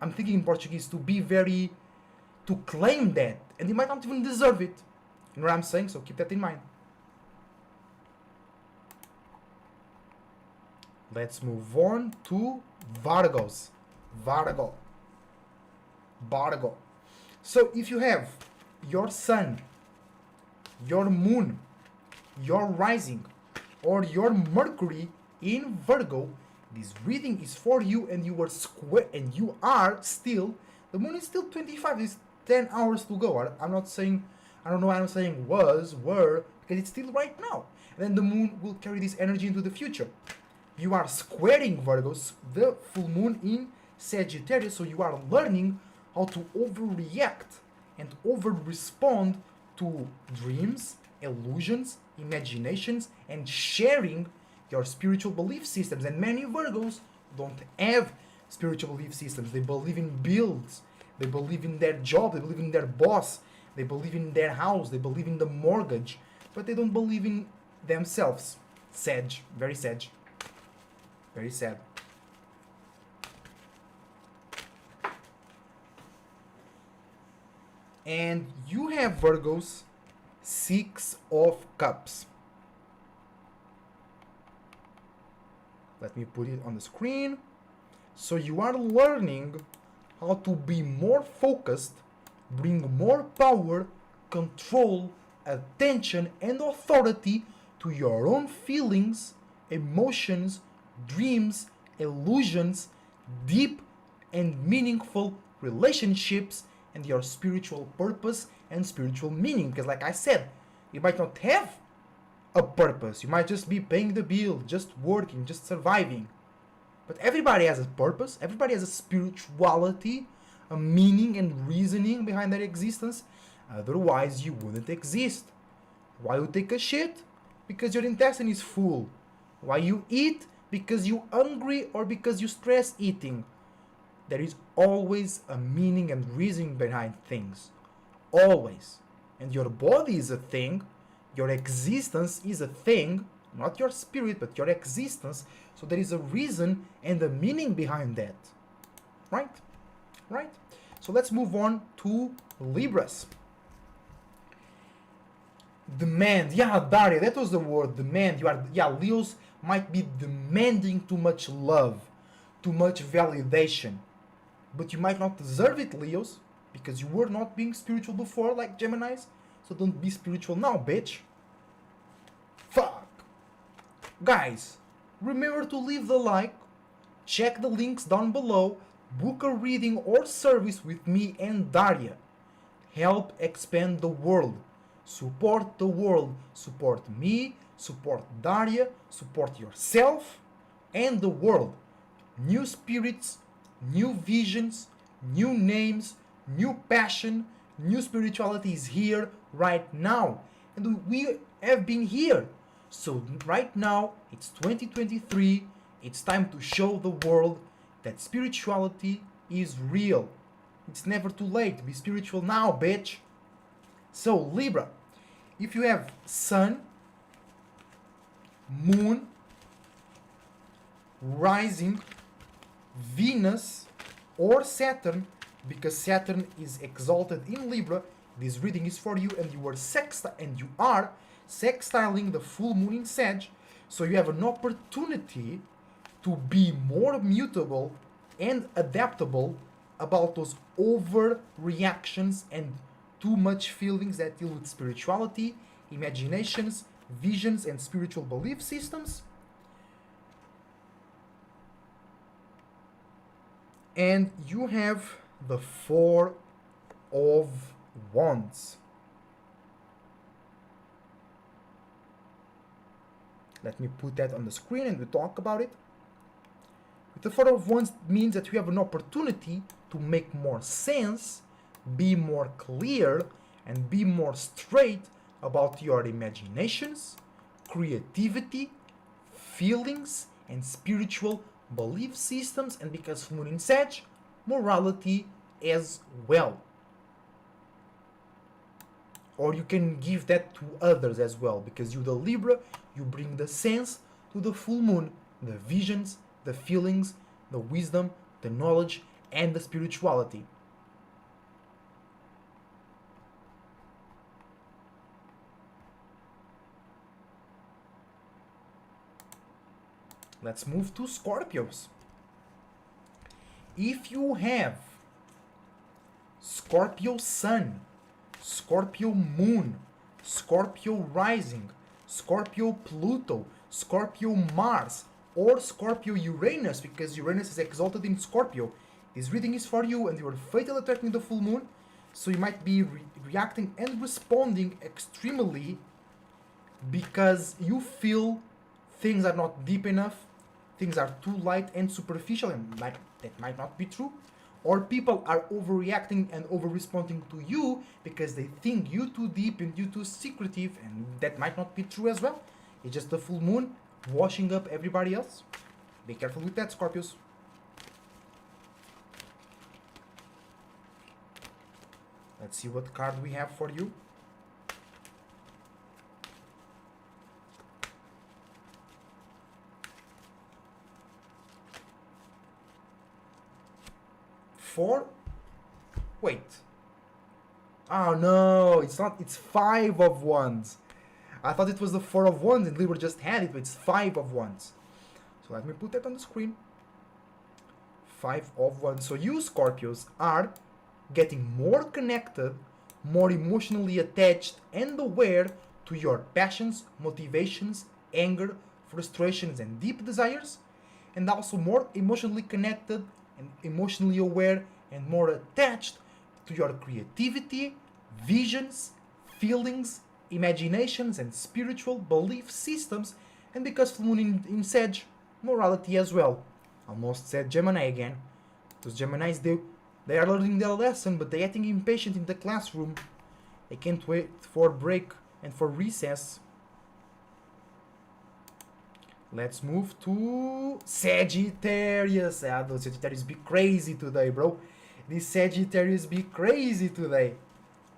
I'm thinking in Portuguese, to claim that, and you might not even deserve it. You know what I'm saying? So keep that in mind. Let's move on to Virgos. Virgo. So if you have your sun, your moon, your rising, or your Mercury in Virgo, this reading is for you, and you are still, the moon is still 25, it's 10 hours to go. I'm not saying were, because it's still right now. And then the moon will carry this energy into the future. You are squaring Virgos, the full moon in Sagittarius, so you are learning how to overreact and over-respond to dreams, illusions, imaginations, and sharing your spiritual belief systems. And many Virgos don't have spiritual belief systems. They believe in builds, they believe in their job, they believe in their boss, they believe in their house, they believe in the mortgage, but they don't believe in themselves. Sad, very sad. Very sad. And you have Virgos, Six of Cups. Let me put it on the screen. So you are learning how to be more focused, bring more power, control, attention, and authority to your own feelings, emotions, dreams, illusions, deep and meaningful relationships, and your spiritual purpose and spiritual meaning. Because like I said, you might not have a purpose. You might just be paying the bill, just working, just surviving. But everybody has a purpose. Everybody has a spirituality, a meaning and reasoning behind their existence. Otherwise, you wouldn't exist. Why you take a shit? Because your intestine is full. Why you eat? Because you're hungry or because you stress eating. There is always a meaning and reasoning behind things. Always. And your body is a thing. Your existence is a thing. Not your spirit, but your existence. So there is a reason and a meaning behind that. Right? Right? So let's move on to Libras. Demand. Yeah, Daria, that was the word. Demand. Leos might be demanding too much love, too much validation. But you might not deserve it, Leos, because you were not being spiritual before, like Geminis. So don't be spiritual now, bitch. Fuck. Guys, remember to leave the like, check the links down below, book a reading or service with me and Daria. Help expand the world. Support the world. Support me, support Daria, support yourself and the world. New spirits, new visions, new names, new passion, new spirituality is here right now. And we have been here. So right now, it's 2023, it's time to show the world that spirituality is real. It's never too late. Be spiritual now, bitch. So Libra, if you have Sun, Moon, Rising, Venus, or Saturn, because Saturn is exalted in Libra, this reading is for you, and you are sextiling the full moon in Sag, so you have an opportunity to be more mutable and adaptable about those overreactions and too much feelings that deal with spirituality, imaginations, visions, and spiritual belief systems. And you have the Four of Wands. Let me put that on the screen and we'll talk about it. The Four of Wands means that you have an opportunity to make more sense, be more clear, and be more straight about your imaginations, creativity, feelings, and spiritual belief systems, and because Moon in Sag, morality as well. Or you can give that to others as well, because you, the Libra, you bring the sense to the full moon, the visions, the feelings, the wisdom, the knowledge, and the spirituality. Let's move to Scorpios. If you have Scorpio Sun, Scorpio Moon, Scorpio Rising, Scorpio Pluto, Scorpio Mars, or Scorpio Uranus, because Uranus is exalted in Scorpio, this reading is for you, and you are fatally attracting the full moon, so you might be reacting and responding extremely because you feel things are not deep enough, things are too light and superficial, and that might not be true. or people are overreacting and over-responding to you because they think you too deep and you too secretive, and that might not be true as well. It's just the full moon washing up everybody else. Be careful with that, Scorpios. Let's see what card we have for you. Four? Wait. Oh no, it's not, it's 5 of wands. I thought it was the 4 of wands and Libra just had it, but it's 5 of wands. So let me put that on the screen. 5 of wands. So you Scorpios are getting more connected, more emotionally attached and aware to your passions, motivations, anger, frustrations and deep desires, and also more emotionally connected and emotionally aware and more attached to your creativity, visions, feelings, imaginations and spiritual belief systems, and because full moon in Sag, morality as well. Almost said Gemini again. Those Geminis, they are learning their lesson, but they're getting impatient in the classroom. They can't wait for break and for recess. Let's move to Sagittarius. Ah, those Sagittarius be crazy today, bro. These Sagittarius be crazy today.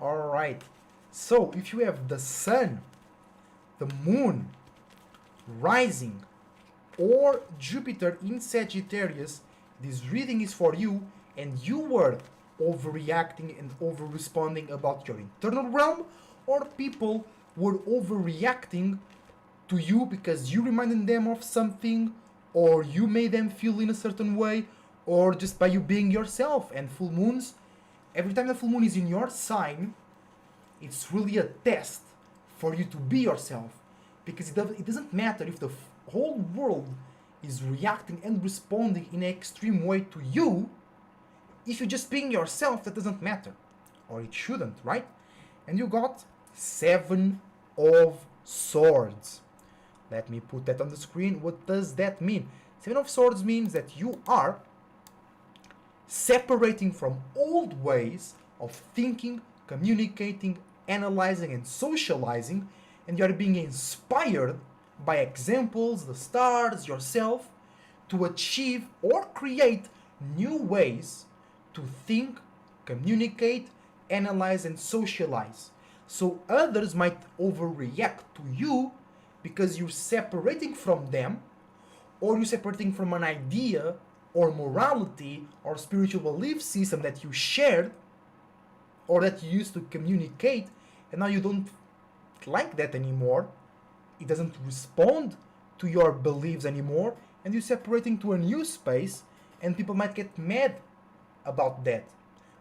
Alright. So, if you have the Sun, the Moon, Rising, or Jupiter in Sagittarius, this reading is for you, and you were overreacting and over-responding about your internal realm, or people were overreacting to you because you reminded them of something, or you made them feel in a certain way, or just by you being yourself. And full moons, every time the full moon is in your sign, it's really a test for you to be yourself, because it doesn't matter if the whole world is reacting and responding in an extreme way to you. If you're just being yourself, that doesn't matter, or it shouldn't, right? And you got 7 of Swords. Let me put that on the screen. What does that mean? 7 of Swords means that you are separating from old ways of thinking, communicating, analyzing, and socializing, and you are being inspired by examples, the stars, yourself, to achieve or create new ways to think, communicate, analyze, and socialize. So others might overreact to you because you're separating from them, or you're separating from an idea or morality or spiritual belief system that you shared or that you used to communicate, and now you don't like that anymore. It doesn't respond to your beliefs anymore, and you're separating to a new space, and people might get mad about that.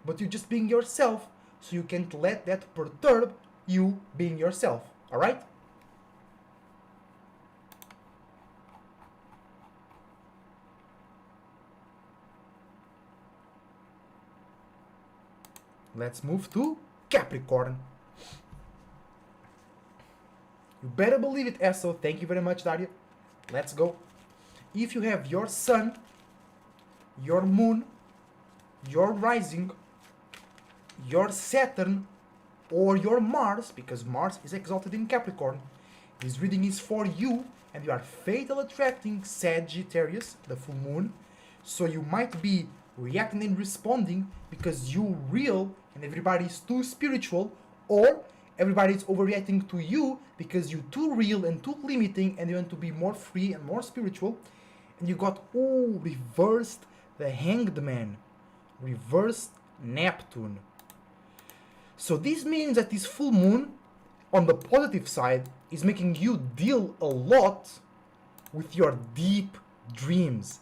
But you're just being yourself, so you can't let that perturb you being yourself. Alright? Let's move to Capricorn. You better believe it, Esso. Thank you very much, Daria. Let's go. If you have your Sun, your Moon, your Rising, your Saturn, or your Mars, because Mars is exalted in Capricorn, this reading is for you, and you are fatal attracting Sagittarius, the full moon. So you might be reacting and responding because you real and everybody is too spiritual, or everybody is overreacting to you because you're too real and too limiting and you want to be more free and more spiritual. And you got, oh, reversed the Hanged Man, reversed Neptune. So this means that this full moon, on the positive side, is making you deal a lot with your deep dreams,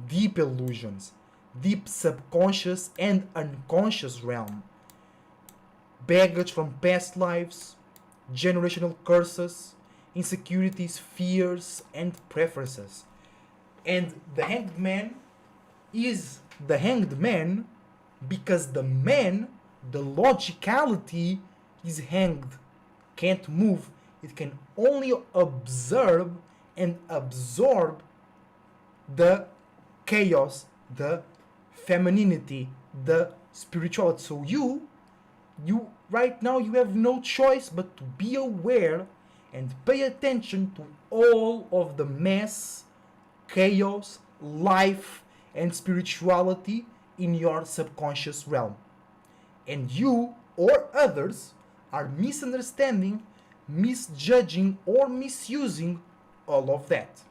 deep illusions, deep subconscious and unconscious realm. Baggage from past lives, generational curses, insecurities, fears, and preferences. And the Hanged Man is the Hanged Man because the man, the logicality, is hanged, can't move. It can only observe and absorb the chaos, the femininity, the spirituality. So you right now you have no choice but to be aware and pay attention to all of the mess, chaos, life, and spirituality in your subconscious realm. And you or others are misunderstanding, misjudging, or misusing all of that.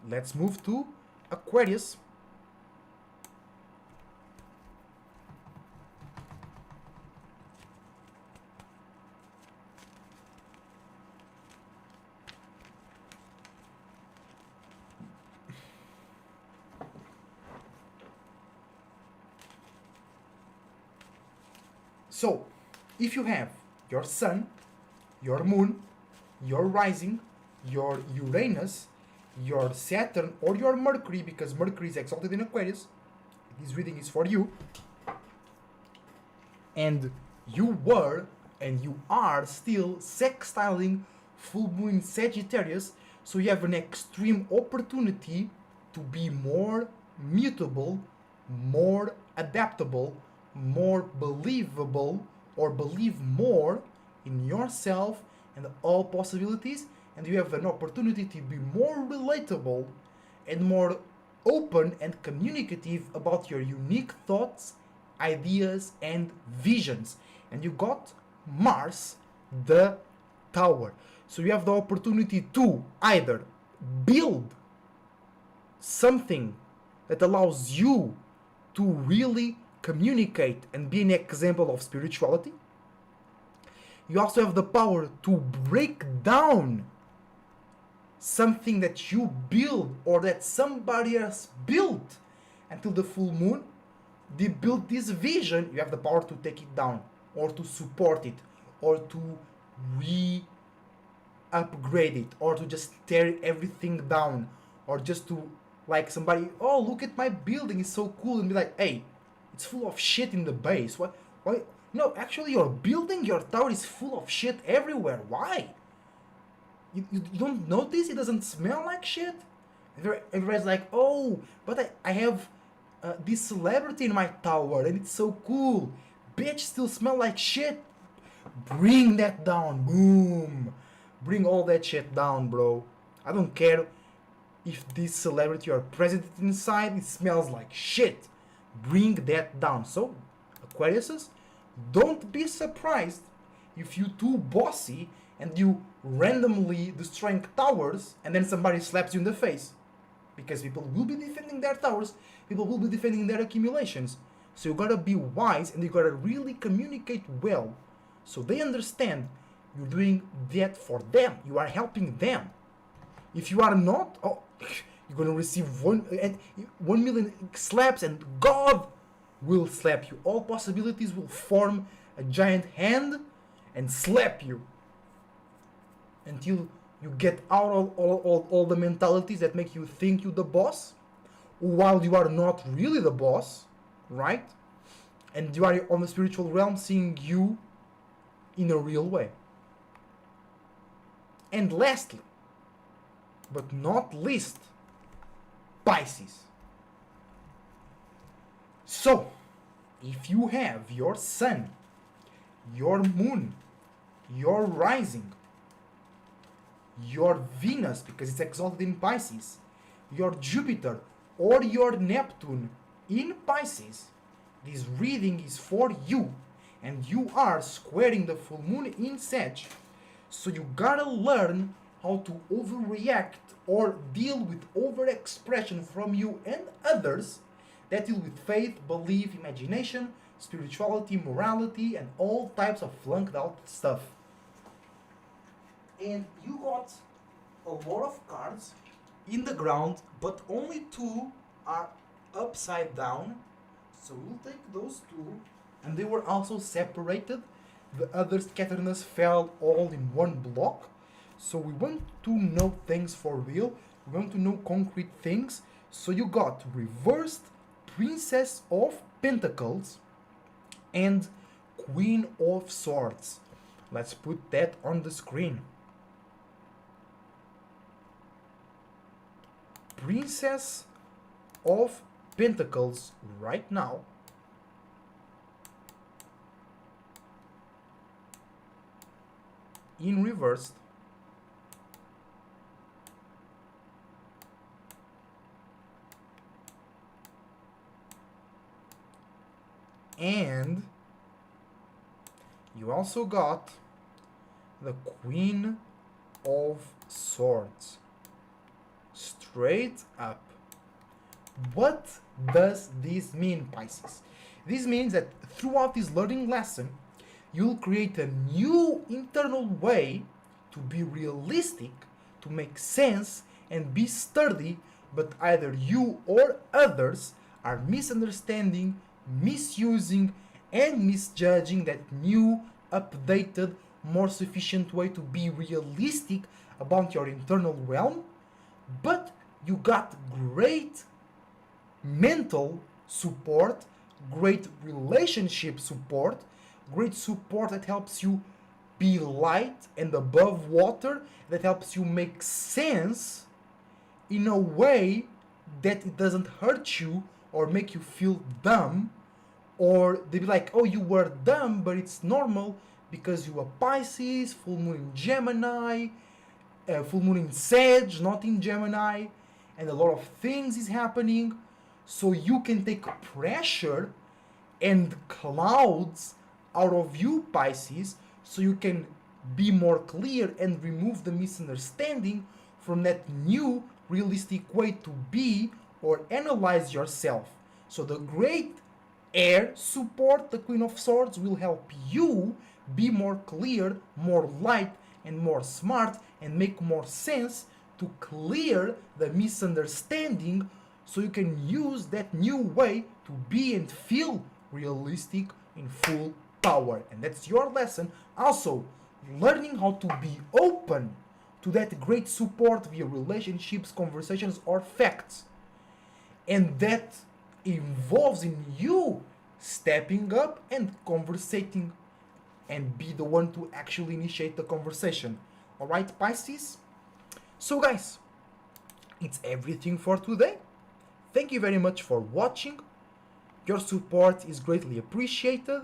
Let's move to Aquarius. So, if you have your Sun, your Moon, your Rising, your Uranus, your Saturn, or your Mercury, because Mercury is exalted in Aquarius, this reading is for you, and you were and you are still sextiling full moon in Sagittarius, so you have an extreme opportunity to be more mutable, more adaptable, more believable, or believe more in yourself and all possibilities, and you have an opportunity to be more relatable and more open and communicative about your unique thoughts, ideas, and visions. And you got Mars, the Tower. So you have the opportunity to either build something that allows you to really communicate and be an example of spirituality. You also have the power to break down something that you build or that somebody else built until the full moon. They built this vision. You have the power to take it down or to support it or to upgrade it or to just tear everything down or just to like somebody, oh, look at my building, it's so cool, and be like, hey, it's full of shit in the base. Why? No, actually your building, your tower is full of shit everywhere. Why? You don't notice it doesn't smell like shit? Everybody's like, oh, but I have this celebrity in my tower and it's so cool. Bitch, still smell like shit. Bring that down. Boom. Bring all that shit down, bro. I don't care if this celebrity or president inside, it smells like shit. Bring that down. So, Aquariuses, don't be surprised if you too bossy and you randomly destroying towers and then somebody slaps you in the face. Because people will be defending their towers, people will be defending their accumulations. So you gotta be wise and you gotta really communicate well so they understand you're doing that for them. You are helping them. If you are not, oh, you're gonna receive 1 million slaps and God will slap you. All possibilities will form a giant hand and slap you until you get out of all the mentalities that make you think you're the boss while you are not really the boss, right? And you are on the spiritual realm seeing you in a real way. And lastly, but not least, Pisces. So, if you have your sun, your moon, your rising, your Venus, because it's exalted in Pisces, your Jupiter, or your Neptune in Pisces, this reading is for you, and you are squaring the full moon in Sag. So you gotta learn how to overreact or deal with overexpression from you and others that deal with faith, belief, imagination, spirituality, morality, and all types of flunked out stuff. And you got a lot of cards in the ground, but only 2 are upside down. So we'll take those 2, and they were also separated. The other scatterness fell all in one block. So we want to know things for real. We want to know concrete things. So you got reversed Princess of Pentacles and Queen of Swords. Let's put that on the screen. Princess of Pentacles right now. In reversed. And you also got the Queen of Swords. Straight up. What does this mean, Pisces? This means that throughout this learning lesson, you'll create a new internal way to be realistic, to make sense, and be sturdy, but either you or others are misunderstanding, misusing, and misjudging that new, updated, more sufficient way to be realistic about your internal realm. But you got great mental support, great relationship support, great support that helps you be light and above water, that helps you make sense in a way that it doesn't hurt you or make you feel dumb, or they be like, oh, you were dumb, but it's normal because you are Pisces, full moon in Gemini, full moon in Sag, not in Gemini, and a lot of things is happening. So you can take pressure and clouds out of you, Pisces, so you can be more clear and remove the misunderstanding from that new realistic way to be or analyze yourself. So the great air support, the Queen of Swords, will help you be more clear, more light, and more smart, and make more sense to clear the misunderstanding, so you can use that new way to be and feel realistic in full power. And that's your lesson. Also, learning how to be open to that great support via relationships, conversations, or facts. And that involves in you stepping up and conversating and be the one to actually initiate the conversation. Alright, Pisces? So guys, it's everything for today. Thank you very much for watching. Your support is greatly appreciated.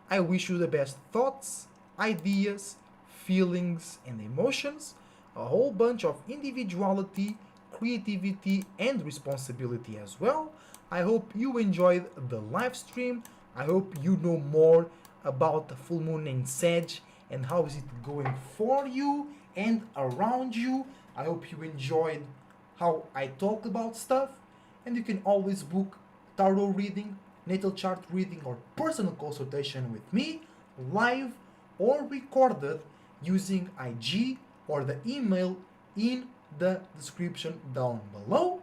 I wish you the best thoughts, ideas, feelings, and emotions. A whole bunch of individuality, creativity, and responsibility as well. I hope you enjoyed the live stream. I hope you know more about the full moon in Sag and how is it going for you and around you. I hope you enjoyed how I talk about stuff, and you can always book tarot reading, natal chart reading, or personal consultation with me, live or recorded, using IG or the email in the description down below.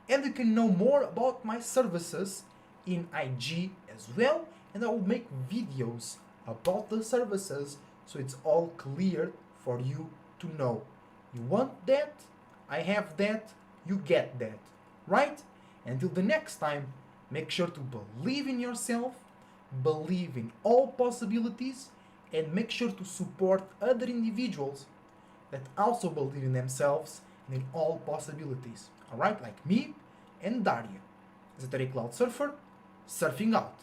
And you can know more about my services in IG as well, and I will make videos about the services so it's all clear for you to know. You want that? I have that, you get that, right? Until the next time, make sure to believe in yourself, believe in all possibilities, and make sure to support other individuals that also believe in themselves and in all possibilities. Alright, like me and Daria. Sagittarius Cloud Surfer, surfing out.